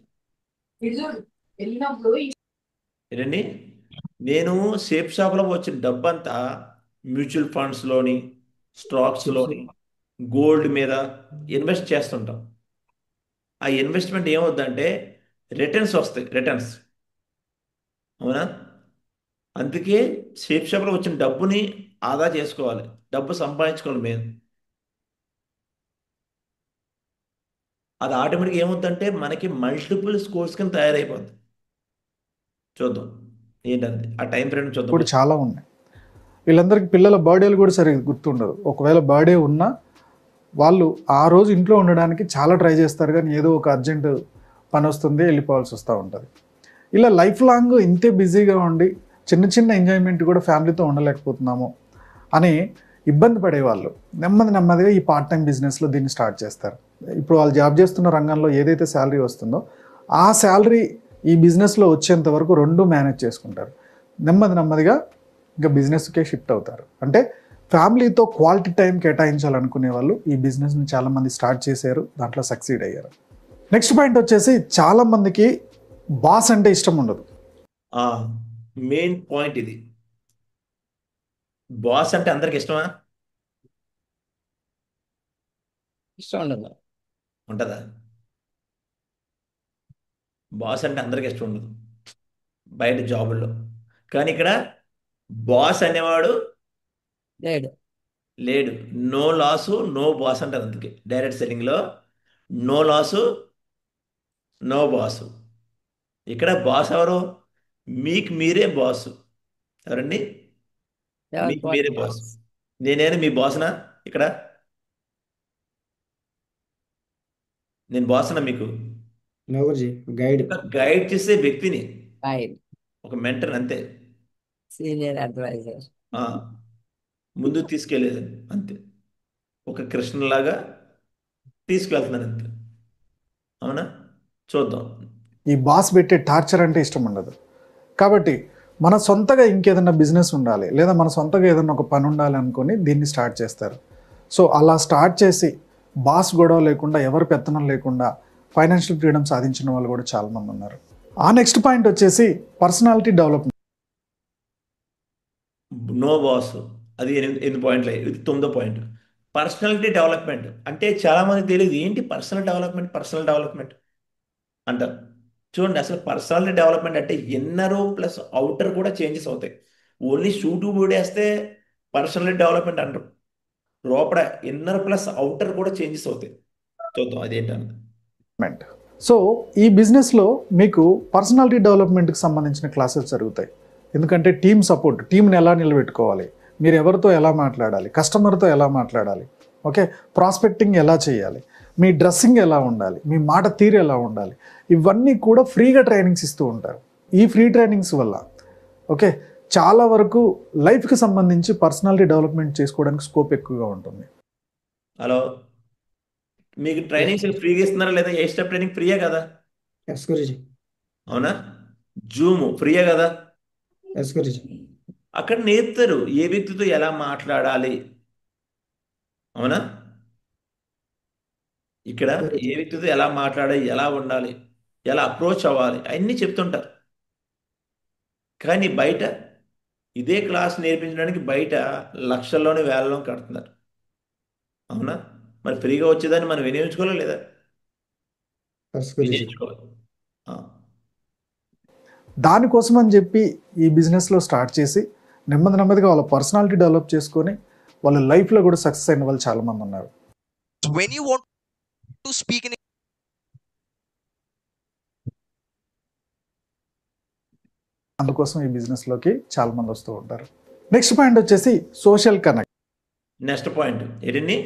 ఏంటండి? నేను షేప్ షాప్లో వచ్చిన డబ్బంతా మ్యూచువల్ ఫండ్స్లోని, స్టాక్స్లోని, గోల్డ్ మీద ఇన్వెస్ట్ చేస్తుంటాం. ఆ ఇన్వెస్ట్మెంట్ ఏమవుద్దంటే రిటర్న్స్ వస్తాయి, రిటర్న్స్. అవునా? అందుకే షేప్ షాప్లో వచ్చిన డబ్బుని ఆదా చేసుకోవాలి, డబ్బు సంపాదించుకోవాలి మేము. అది ఆటోమేటిక్గా ఏమవుతుందంటే మనకి మల్టిపుల్ స్కోర్స్ కింద తయారైపోద్ది. చూద్దాం ఏంటంటే ఆ టైం ఫ్రేమ్ చూద్దాం. కూడా చాలా ఉన్నాయి. వీళ్ళందరికీ పిల్లల బర్త్డేలు కూడా సరిగ్గా గుర్తుండదు. ఒకవేళ బర్త్డే ఉన్నా వాళ్ళు ఆ రోజు ఇంట్లో ఉండడానికి చాలా ట్రై చేస్తారు, కానీ ఏదో ఒక అర్జెంట్ పని వస్తుంది, వెళ్ళిపోవాల్సి వస్తూ ఉంటుంది. ఇలా లైఫ్ లాంగ్ ఇంతే బిజీగా ఉండి చిన్న చిన్న ఎంజాయ్మెంట్ కూడా ఫ్యామిలీతో ఉండలేకపోతున్నాము అని ఇబ్బంది పడేవాళ్ళు నెమ్మదిగా ఈ పార్ట్ టైం బిజినెస్లో దీన్ని స్టార్ట్ చేస్తారు. ఇప్పుడు వాళ్ళు జాబ్ చేస్తున్న రంగంలో ఏదైతే శాలరీ వస్తుందో ఆ శాలరీ ఈ బిజినెస్లో వచ్చేంత వరకు రెండు మేనేజ్ చేసుకుంటారు. నెమ్మదిగా ఇంకా బిజినెస్కే షిఫ్ట్ అవుతారు. అంటే ఫ్యామిలీతో క్వాలిటీ టైం కేటాయించాలనుకునే వాళ్ళు ఈ బిజినెస్ని చాలామంది స్టార్ట్ చేశారు, దాంట్లో సక్సీడ్ అయ్యారు. నెక్స్ట్ పాయింట్ వచ్చేసి చాలామందికి బాస్ అంటే ఇష్టం ఉండదు. మెయిన్ పాయింట్ ఇది. బాస్ అంటే అందరికి ఇష్టమా? ఇష్టం ఉండదు. ఉంటుందా? బాస్ అంటే అందరికి ఇష్టం ఉండదు బయట జాబుల్లో. కానీ ఇక్కడ బాస్ అనేవాడు లేడు. నో లాసు నో బాస్ అంటారు. అందుకే డైరెక్ట్ సెల్లింగ్లో నో లాసు నో బాసు. ఇక్కడ బాస్ ఎవరు? మీకు మీరే బాసు. ఎవరండి? మీకు మీరే బాస్. నేనేనా మీ బాస్నా? ఇక్కడ నేను బాస్నా మీకు? No Guruji, guide. గైడ్ చేసే వ్యక్తిని, ఒక మెంటర్ అంతే. Senior advisor. ముందుకు తీసుకెళ్ళేది అంతే. ఒక కృష్ణలాగా తీసుకెళ్తున్నాను అంతే. అవునా? చూద్దాం. ఈ బాస్ పెట్టే టార్చర్ అంటే ఇష్టం ఉండదు. కాబట్టి మన సొంతగా ఇంకేదైనా బిజినెస్ ఉండాలి, లేదా మన సొంతగా ఏదైనా ఒక పని ఉండాలి అనుకొని దీన్ని స్టార్ట్ చేస్తారు. సో అలా స్టార్ట్ చేసి బాస్ గొడవ లేకుండా, ఎవరు పెత్తనం లేకుండా ఫైనాన్షియల్ ఫ్రీడమ్ సాధించిన వాళ్ళు కూడా చాలామంది ఉన్నారు. ఆ నెక్స్ట్ పాయింట్ వచ్చేసి పర్సనాలిటీ డెవలప్మెంట్. నో బాస్, అది 8 పాయింట్లు. ఇది 9వ పాయింట్. పర్సనాలిటీ డెవలప్మెంట్ అంటే చాలామంది తెలియదు. ఏంటి పర్సనల్ డెవలప్మెంట్ అంటారు. చూడండి, అసలు పర్సనాలిటీ డెవలప్మెంట్ అంటే ఇన్నర్ ప్లస్ అవుటర్ కూడా చేంజెస్ అవుతాయి. ఓన్లీ షూటు బూడేస్తే పర్సనాలిటీ డెవలప్మెంట్ అంటారు. లోపల ఇన్నర్ ప్లస్ అవుటర్ కూడా చేంజెస్ అవుతాయి. చూద్దాం అదేంటన్నది. సో ఈ బిజినెస్లో మీకు పర్సనాలిటీ డెవలప్మెంట్కి సంబంధించిన క్లాసెస్ జరుగుతాయి. ఎందుకంటే టీమ్ సపోర్ట్, టీంని ఎలా నిలబెట్టుకోవాలి, మీరు ఎవరితో ఎలా మాట్లాడాలి, కస్టమర్తో ఎలా మాట్లాడాలి, ఓకే, ప్రాస్పెక్టింగ్ ఎలా చేయాలి, మీ డ్రెస్సింగ్ ఎలా ఉండాలి, మీ మాట తీరు ఎలా ఉండాలి, ఇవన్నీ కూడా ఫ్రీగా ట్రైనింగ్స్ ఇస్తూ ఉంటారు. ఈ ఫ్రీ ట్రైనింగ్స్ వల్ల ఓకే చాలా వరకు లైఫ్కి సంబంధించి పర్సనాలిటీ డెవలప్మెంట్ చేసుకోవడానికి స్కోప్ ఎక్కువగా ఉంటుంది. హలో, మీకు ట్రైనింగ్స్ ఫ్రీగా ఇస్తున్నారా లేదా? ఏ స్టెప్ ట్రైనింగ్ ఫ్రీయే కదా? ఎస్ గురుజీ. అవునా? జూమ్ ఫ్రీయే కదా? ఎస్ గురుజీ. అక్కడ నేర్పుతారు ఏ వ్యక్తితో ఎలా మాట్లాడాలి. అవునా? ఇక్కడ ఏ వ్యక్తితో ఎలా మాట్లాడాలి, ఎలా ఉండాలి, ఎలా అప్రోచ్ అవ్వాలి, అన్నీ చెప్తుంటారు. కానీ బయట ఇదే క్లాస్ నేర్పించడానికి బయట లక్షల్లోనే వేలలో కడుతున్నారు. అవునా? మరి ఫ్రీగా వచ్చేదాన్ని మనం వినియోగించుకోవాలి లేదా? వినియోగించుకోవాలి. దానికోసం అని చెప్పి ఈ బిజినెస్లో స్టార్ట్ చేసి నెమ్మదిగా వాళ్ళ పర్సనాలిటీ డెవలప్ చేసుకొని వాళ్ళ లైఫ్లో కూడా సక్సెస్ అయిన వాళ్ళు చాలామంది ఉన్నారు. When you want to speak in అందుకోసం ఈ బిజినెస్లోకి చాలామంది వస్తూ ఉంటారు. నెక్స్ట్ పాయింట్ వచ్చేసి సోషల్ కనెక్ట్. నెక్స్ట్ పాయింట్ ఏంటండి?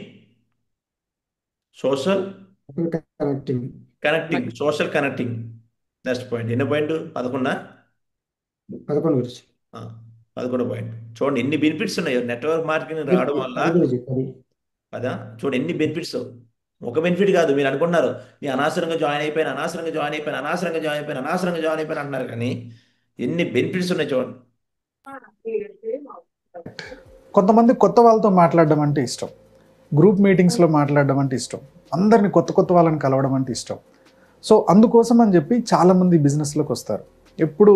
Social connecting. Social connecting next point. ఎన్ని పాయింట్? 11 11 పాయింట్. చూడండి ఎన్ని బెనిఫిట్స్ ఉన్నాయో నెట్వర్క్ మార్కెటింగ్ రావడం వల్ల కదా. చూడండి ఎన్ని బెనిఫిట్స్. ఒక బెనిఫిట్ కాదు. మీరు అనుకుంటున్నారు నేను అనవసరంగా జాయిన్ అయిపోయాను అంటున్నారు, కానీ ఎన్ని బెనిఫిట్స్ ఉన్నాయి చూడండి. కొంతమంది కొత్త వాళ్ళతో మాట్లాడడం అంటే ఇష్టం, గ్రూప్ మీటింగ్స్లో మాట్లాడడం అంటే ఇష్టం, అందరిని కొత్త వాళ్ళని కలవడం అంటే ఇష్టం. సో అందుకోసం అని చెప్పి చాలామంది బిజినెస్లోకి వస్తారు. ఎప్పుడు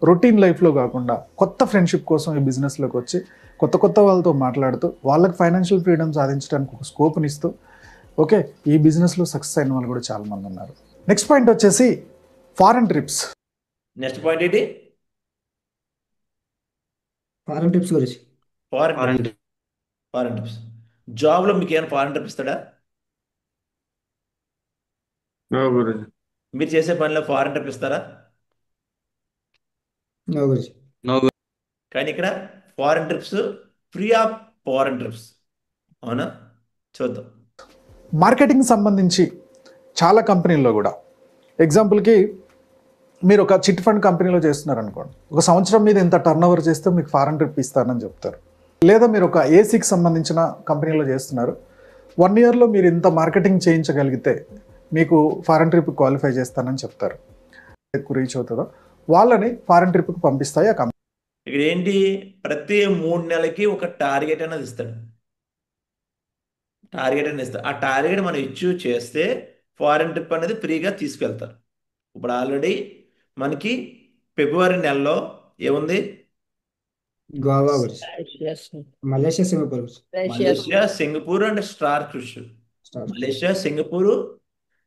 రొటీన్ లైఫ్లో కాకుండా కొత్త ఫ్రెండ్షిప్ కోసం ఈ బిజినెస్లోకి వచ్చి కొత్త వాళ్ళతో మాట్లాడుతూ వాళ్ళకి ఫైనాన్షియల్ ఫ్రీడమ్ సాధించడానికి ఒక స్కోప్ని ఇస్తూ ఓకే ఈ బిజినెస్లో సక్సెస్ అయిన వాళ్ళు కూడా చాలామంది ఉన్నారు. నెక్స్ట్ పాయింట్ వచ్చేసి ఫారెన్ ట్రిప్స్. నెక్స్ట్ పాయింట్ ఏంటి? ఫారెన్ ట్రిప్స్ గురించి. Foreign trips. జాబ్లో మీకు ఏమైనా ఫారెన్ ట్రిప్ ఇస్తాడా? నో గురుజీ. మీరు చేసే పనిలో ఫారెన్ ట్రిప్ ఇస్తారా? నో గురుజీ. కానీ ఇక్కడ foreign trips free of foreign trips. అవునా? చూద్దాం. మార్కెటింగ్ సంబంధించి చాలా కంపెనీల్లో కూడా ఎగ్జాంపుల్కి మీరు ఒక చిట్ ఫండ్ కంపెనీలో చేస్తున్నారు అనుకోండి, ఒక సంవత్సరం మీద ఎంత టర్న్ ఓవర్ చేస్తే మీకు ఫారెన్ ట్రిప్ ఇస్తానని చెప్తారు. లేదా మీరు ఒక ఏసీకి సంబంధించిన కంపెనీలో చేస్తున్నారు, 1 ఇయర్లో మీరు ఇంత మార్కెటింగ్ చేయించగలిగితే మీకు ఫారెన్ ట్రిప్ క్వాలిఫై చేస్తానని చెప్తారు. ఎక్కువ రీచ్ అవుతుందో వాళ్ళని ఫారెన్ ట్రిప్కి పంపిస్తాయి ఆ కంపెనీ. ఇక్కడ ఏంటి, ప్రతి 3 నెలలకి ఒక టార్గెట్ అనేది ఇస్తాడు. టార్గెట్ అనేది ఇస్తాడు. ఆ టార్గెట్ మనం అచీవ్ చేస్తే ఫారెన్ ట్రిప్ అనేది ఫ్రీగా తీసుకెళ్తారు. ఇప్పుడు ఆల్రెడీ మనకి ఫిబ్రవరి నెలలో ఏముంది, గోవా గురించి, మలేషియా, సింగపూర్ గురించి. Malaysia, Singapore and star cruise. Malaysia, Singapore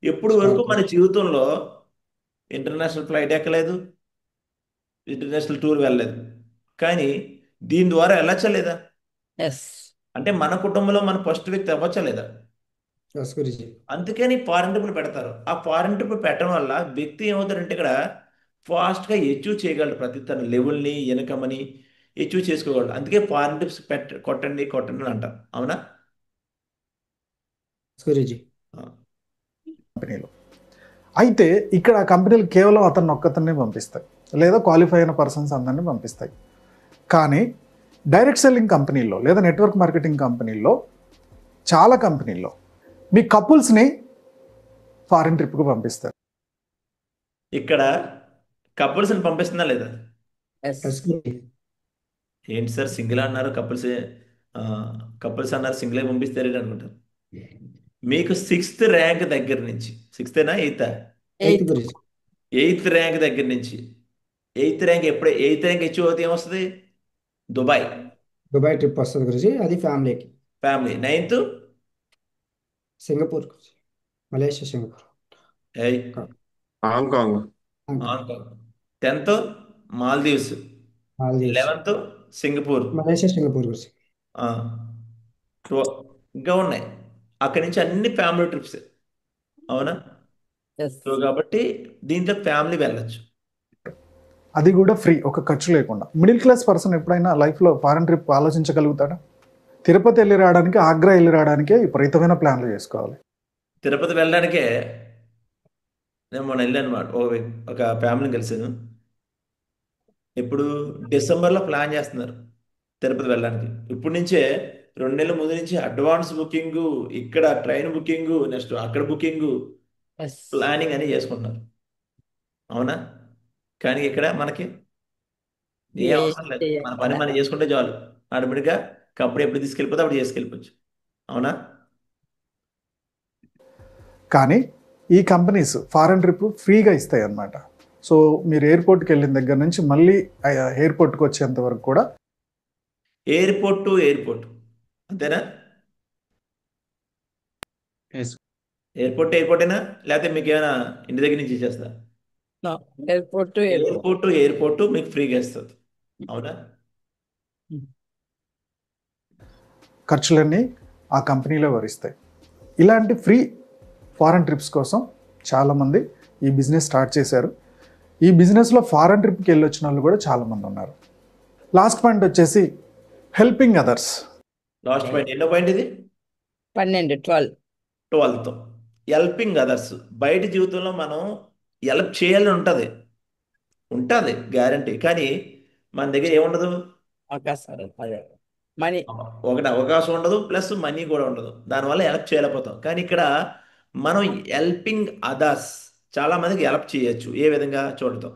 ఎప్పుడు వరకు మన జీవితంలో ఇంటర్నేషనల్ ఫ్లైట్ ఎక్కలేదు, ఇంటర్నేషనల్ టూర్ వెళ్ళలేదు. కానీ దీని ద్వారా వెళ్ళచ్చా లేదా? అంటే మన కుటుంబంలో మన ఫస్ట్ వ్యక్తి అవ్వచ్చా లేదా? గురించి అందుకని ఫారెన్ ట్రిప్లు పెడతారు. ఆ ఫారెన్ ట్రిప్ పెట్టడం వల్ల వ్యక్తి ఏమవుతారంటే ఇక్కడ ఫాస్ట్గా అచీవ్ చేయగలరు. ప్రతి తన లెవెల్ని, ఇన్కమ్ని అచీవ్ చేసుకోగలరు. అందుకే ఫారెన్ ట్రిప్స్ కొట్టండి అని అంటారు. అవునా? గురించి కంపెనీలో అయితే ఇక్కడ ఆ కంపెనీలు కేవలం అతన్ని ఒక్కతన్నే పంపిస్తాయి, లేదా క్వాలిఫై అయిన పర్సన్స్ అందరినీ పంపిస్తాయి. కానీ డైరెక్ట్ సెల్లింగ్ కంపెనీల్లో లేదా నెట్వర్క్ మార్కెటింగ్ కంపెనీల్లో, చాలా కంపెనీల్లో మీ కపుల్స్ని ఫారిన్ ట్రిప్కి పంపిస్తారు. ఇక్కడ కపుల్స్ని పంపిస్తుందా లేదా? ఏంటి సార్ సింగిల్ అన్నారు, కపుల్స్ అన్నారు, సింగిల్ పంపిస్తారేంటి అనుకుంటారు. మీకు 6th ర్యాంక్ దగ్గర నుంచి, 6th-ఏనా 8th ర్యాంక్ దగ్గర నుంచి, 8th ర్యాంక్ ఎప్పుడు 8th ర్యాంక్ అచీవ్ అవుతే ఏమొస్తుంది? దుబాయ్ ట్రిప్ వస్తుంది గురించి, అది ఫ్యామిలీకి. 9th Singapore, Malaysia, Singapore, Hong Kong, 10th Maldives, 11th Singapore, Malaysia, Singapore గురించి. ఇంకా ఉన్నాయి. అక్కడి నుంచి అన్ని ఫ్యామిలీ ట్రిప్స్. అవునా? సో కాబట్టి దీంట్లో ఫ్యామిలీ వెళ్ళచ్చు, అది కూడా ఫ్రీ, ఒక ఖర్చు లేకుండా. మిడిల్ క్లాస్ పర్సన్ ఎప్పుడైనా లైఫ్లో ఫారెన్ ట్రిప్ ఆలోచించగలుగుతాడా? తిరుపతి వెళ్ళి రావడానికి, ఆగ్రా వెళ్ళి రావడానికే విపరీతమైన ప్లాన్లు చేసుకోవాలి. తిరుపతి వెళ్ళడానికే నేను మొన్న వెళ్ళాను అనమాట. ఒక ఫ్యామిలీని కలిసాను. ఇప్పుడు డిసెంబర్లో ప్లాన్ చేస్తున్నారు తిరుపతి వెళ్ళడానికి. ఇప్పటి నుంచే 2 నెలల ముందు నుంచి అడ్వాన్స్ బుకింగ్, ఇక్కడ ట్రైన్ బుకింగ్, నెక్స్ట్ అక్కడ బుకింగ్, ప్లానింగ్ అని చేసుకుంటున్నారు. అవునా? కానీ ఇక్కడ మనకి ఏ అవసరం లేదు. మన పని మనం చేసుకుంటే చాలు. ఆటోమేటిక్గా కంపెనీ ఎప్పుడు తీసుకెళ్ళిపోతే అప్పుడు చేసుకెళ్ళిపోవచ్చు. అవునా? కానీ ఈ కంపెనీస్ ఫారెన్ ట్రిప్ ఫ్రీగా ఇస్తాయి అన్నమాట. సో మీరు ఎయిర్పోర్ట్కి వెళ్ళిన దగ్గర నుంచి మళ్ళీ ఎయిర్పోర్ట్కి వచ్చేంత వరకు కూడా. ఎయిర్పోర్ట్ టు ఎయిర్పోర్ట్ అంతేనా? ఎయిర్పోర్టేనా లేకపోతే మీకు ఏమైనా ఇంటి దగ్గర నుంచి ఇచ్చేస్తా? ఎయిర్పోర్ట్ మీకు ఫ్రీగా ఇస్తుంది. అవునా? ఖర్చులన్నీ ఆ కంపెనీలో భరిస్తాయి. ఇలాంటి ఫ్రీ ఫారెన్ ట్రిప్స్ కోసం చాలామంది ఈ బిజినెస్ స్టార్ట్ చేశారు. ఈ బిజినెస్లో ఫారెన్ ట్రిప్కి వెళ్ళి వచ్చిన వాళ్ళు కూడా చాలామంది ఉన్నారు. లాస్ట్ పాయింట్ వచ్చేసి హెల్పింగ్ అదర్స్. లాస్ట్ పాయింట్ ఎన్నో పాయింట్ ఇది? 12th helping others. బయట జీవితంలో మనం హెల్ప్ చేయాలని ఉంటుంది గ్యారంటీ. కానీ మన దగ్గర ఏముండదు, ఒకటి అవకాశం ఉండదు, ప్లస్ మనీ కూడా ఉండదు. దానివల్ల హెల్ప్ చేయలేకపోతాం. కానీ ఇక్కడ మనం హెల్పింగ్ అదర్స్ చాలా మందికి హెల్ప్ చేయొచ్చు. ఏ విధంగా చూడతాం?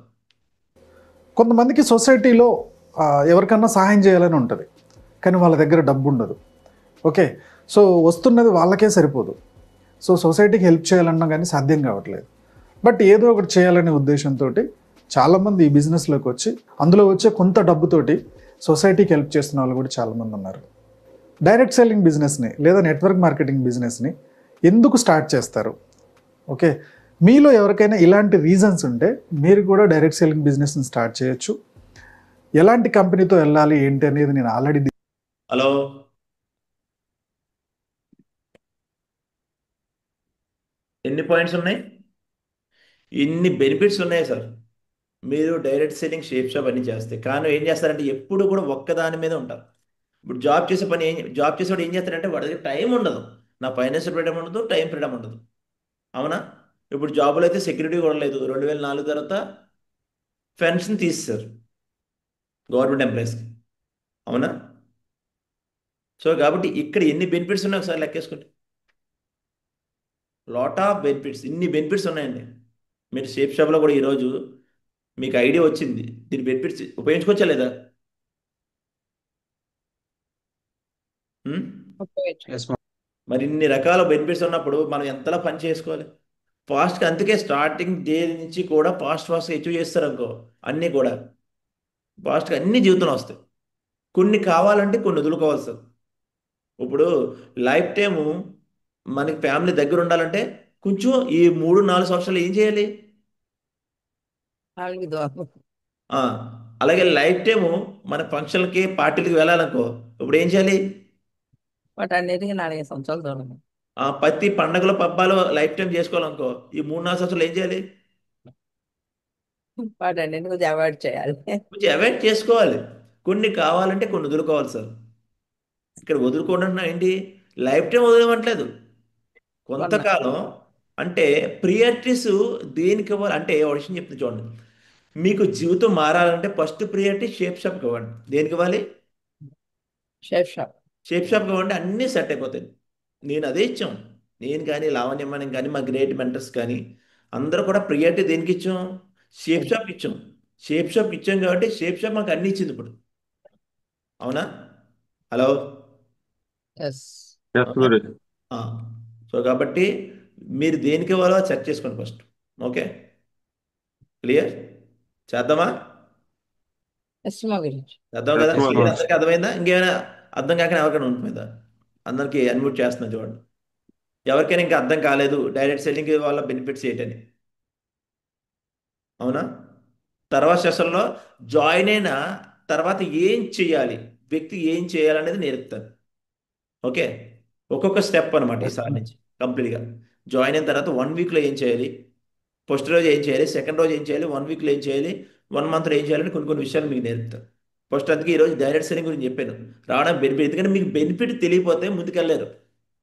కొంతమందికి సొసైటీలో ఎవరికన్నా సహాయం చేయాలని ఉంటుంది, కానీ వాళ్ళ దగ్గర డబ్బు ఉండదు. ఓకే, సో వస్తున్నది వాళ్ళకే సరిపోదు. సో సొసైటీకి హెల్ప్ చేయాలన్నా కానీ సాధ్యం కావట్లేదు. బట్ ఏదో ఒకటి చేయాలనే ఉద్దేశంతో చాలామంది ఈ బిజినెస్లోకి వచ్చి అందులో వచ్చే కొంత డబ్బుతోటి సొసైటీకి హెల్ప్ చేస్తున్న వాళ్ళు కూడా చాలామంది ఉన్నారు. డైరెక్ట్ సెల్లింగ్ బిజినెస్ని లేదా నెట్వర్క్ మార్కెటింగ్ బిజినెస్ని ఎందుకు స్టార్ట్ చేస్తారు? ఓకే, మీలో ఎవరికైనా ఇలాంటి రీజన్స్ ఉంటే మీరు కూడా డైరెక్ట్ సెల్లింగ్ బిజినెస్ని స్టార్ట్ చేయొచ్చు. ఎలాంటి కంపెనీతో వెళ్ళాలి ఏంటి అనేది నేను ఆల్రెడీ. హలో, ఎన్ని పాయింట్స్ ఉన్నాయి, ఇన్ని బెనిఫిట్స్ ఉన్నాయి సార్. మీరు డైరెక్ట్ సెల్లింగ్, షేప్ షాప్ అన్నీ చేస్తే. కానీ ఏం చేస్తారంటే ఎప్పుడు కూడా ఒక్కదాని మీద ఉంటారు. ఇప్పుడు జాబ్ చేసేవాడు ఏం చేస్తాడంటే వాడి దగ్గర టైం ఉండదు. నా ఫైనాన్షియల్ ఫ్రీడమ్ ఉండదు, టైం ఫ్రీడమ్ ఉండదు. అవునా? ఇప్పుడు జాబులు అయితే సెక్యూరిటీ కూడా లేదు. 2004 తర్వాత పెన్షన్ తీసేశారు గవర్నమెంట్ ఎంప్లాయీస్కి. అవునా? సో కాబట్టి ఇక్కడ ఎన్ని బెనిఫిట్స్ ఉన్నాయి ఒకసారి లెక్కేసుకోండి. లాట్ ఆఫ్ బెనిఫిట్స్, ఇన్ని బెనిఫిట్స్ ఉన్నాయండి. మీరు షేప్ షాప్లో కూడా ఈరోజు మీకు ఐడియా వచ్చింది, దీని బెనిఫిట్స్ ఉపయోగించుకోవచ్చా లేదా? ఉం? మరి ఇన్ని రకాల బెనిఫిట్స్ ఉన్నప్పుడు మనం ఎంతలా పని చేసుకోవాలి ఫాస్ట్గా. అందుకే స్టార్టింగ్ డే నుంచి కూడా ఫాస్ట్గా అచీవ్ చేస్తారు అనుకో, అన్నీ కూడా ఫాస్ట్గా అన్ని జీవితంలో వస్తాయి. కొన్ని కావాలంటే కొన్ని వదులుకోవాలి సార్. ఇప్పుడు లైఫ్ టైము మనకి ఫ్యామిలీ దగ్గర ఉండాలంటే కొంచెం ఈ 3-4 సంవత్సరాలు ఏం చేయాలి? వాళ్ళకి దూరం ఆ, అలాగే లైఫ్ టైము మన ఫంక్షన్లకి పార్టీలకి వెళ్ళాలనుకో, ఇప్పుడు ఏం చేయాలి? వాటన్నిటికీ 4 సంవత్సరాలు దూరం. ప్రతి పండగలు పబ్బాలు లైఫ్ టైం చేసుకోవాలనుకో, ఈ 3-4 సంవత్సరాలు ఏం చేయాలి? వాటన్నిటిని కొంచెం అవాయిడ్ చేయాలి. కొంచెం అవాయిడ్ చేసుకోవాలి. కొన్ని కావాలంటే కొన్ని వదులుకోవాలి సార్. ఇక్కడ వదులుకోవడం ఏంటి? లైఫ్ టైం వదిలేమట్లేదు, కొంతకాలం. అంటే ప్రియారిటీస్ దేనికి ఇవ్వాలి అంటే ఒక విషయం చెప్తుంది చూడండి. మీకు జీవితం మారాలంటే ఫస్ట్ ప్రియారిటీ షేప్ షాప్కి ఇవ్వండి. దేనికి ఇవ్వాలి? Shape Shop. షేప్ షాప్కి ఇవ్వండి, అన్నీ సెట్ అయిపోతాయి. నేను అదే ఇచ్చాం. నేను కానీ లావణ్యమని కానీ మా గ్రేట్ మెంటర్స్ కానీ అందరూ కూడా ప్రియారిటీ దేనికి ఇచ్చాం? షేప్ షాప్ ఇచ్చాం. షేప్ షాప్ ఇచ్చాం కాబట్టి షేప్ షాప్ మాకు అన్ని ఇచ్చింది ఇప్పుడు. అవునా? హలో. ఎస్. గురుజీ. సో కాబట్టి మీరు దేనికి ఇవ్వాలో చెక్ చేసుకోండి ఫస్ట్. ఓకే, క్లియర్ చేద్దామా? ఎస్ మా గురించి. చేద్దాం కదా? Yes, clear Maharaj. అందరికీ అర్థమైందా? ఇంకేమైనా అర్థం కాక ఎవరికైనా ఉంటుందా? అందరికీ అన్మ్యూట్ చేస్తున్నా చూడండి. ఎవరికైనా ఇంకా అర్థం కాలేదు డైరెక్ట్ సెల్లింగ్ వల్ల బెనిఫిట్స్ ఏంటని. అవునా? తర్వాత సెషన్లో జాయిన్ అయిన తర్వాత ఏం చేయాలి, వ్యక్తి ఏం చేయాలనేది నేర్పుతాను. ఓకే, ఒక్కొక్క స్టెప్ అనమాట ఈసారి నుంచి కంప్లీట్గా. జాయిన్ అయిన తర్వాత 1 వీక్లో ఏం చేయాలి, ఫస్ట్ రోజు ఏం చేయాలి, సెకండ్ రోజు ఏం చేయాలి, 1 వీక్లో ఏం చేయాలి, 1 మంత్లో ఏం చేయాలని కొన్ని కొన్ని విషయాలు మీకు నేర్పుతాను. ఫస్ట్ అందుకే ఈరోజు డైరెక్ట్ సెల్లింగ్ గురించి చెప్పాను. రావడం బెనిఫిట్, ఎందుకంటే మీకు బెనిఫిట్ తెలియకపోతే ముందుకెళ్ళారు.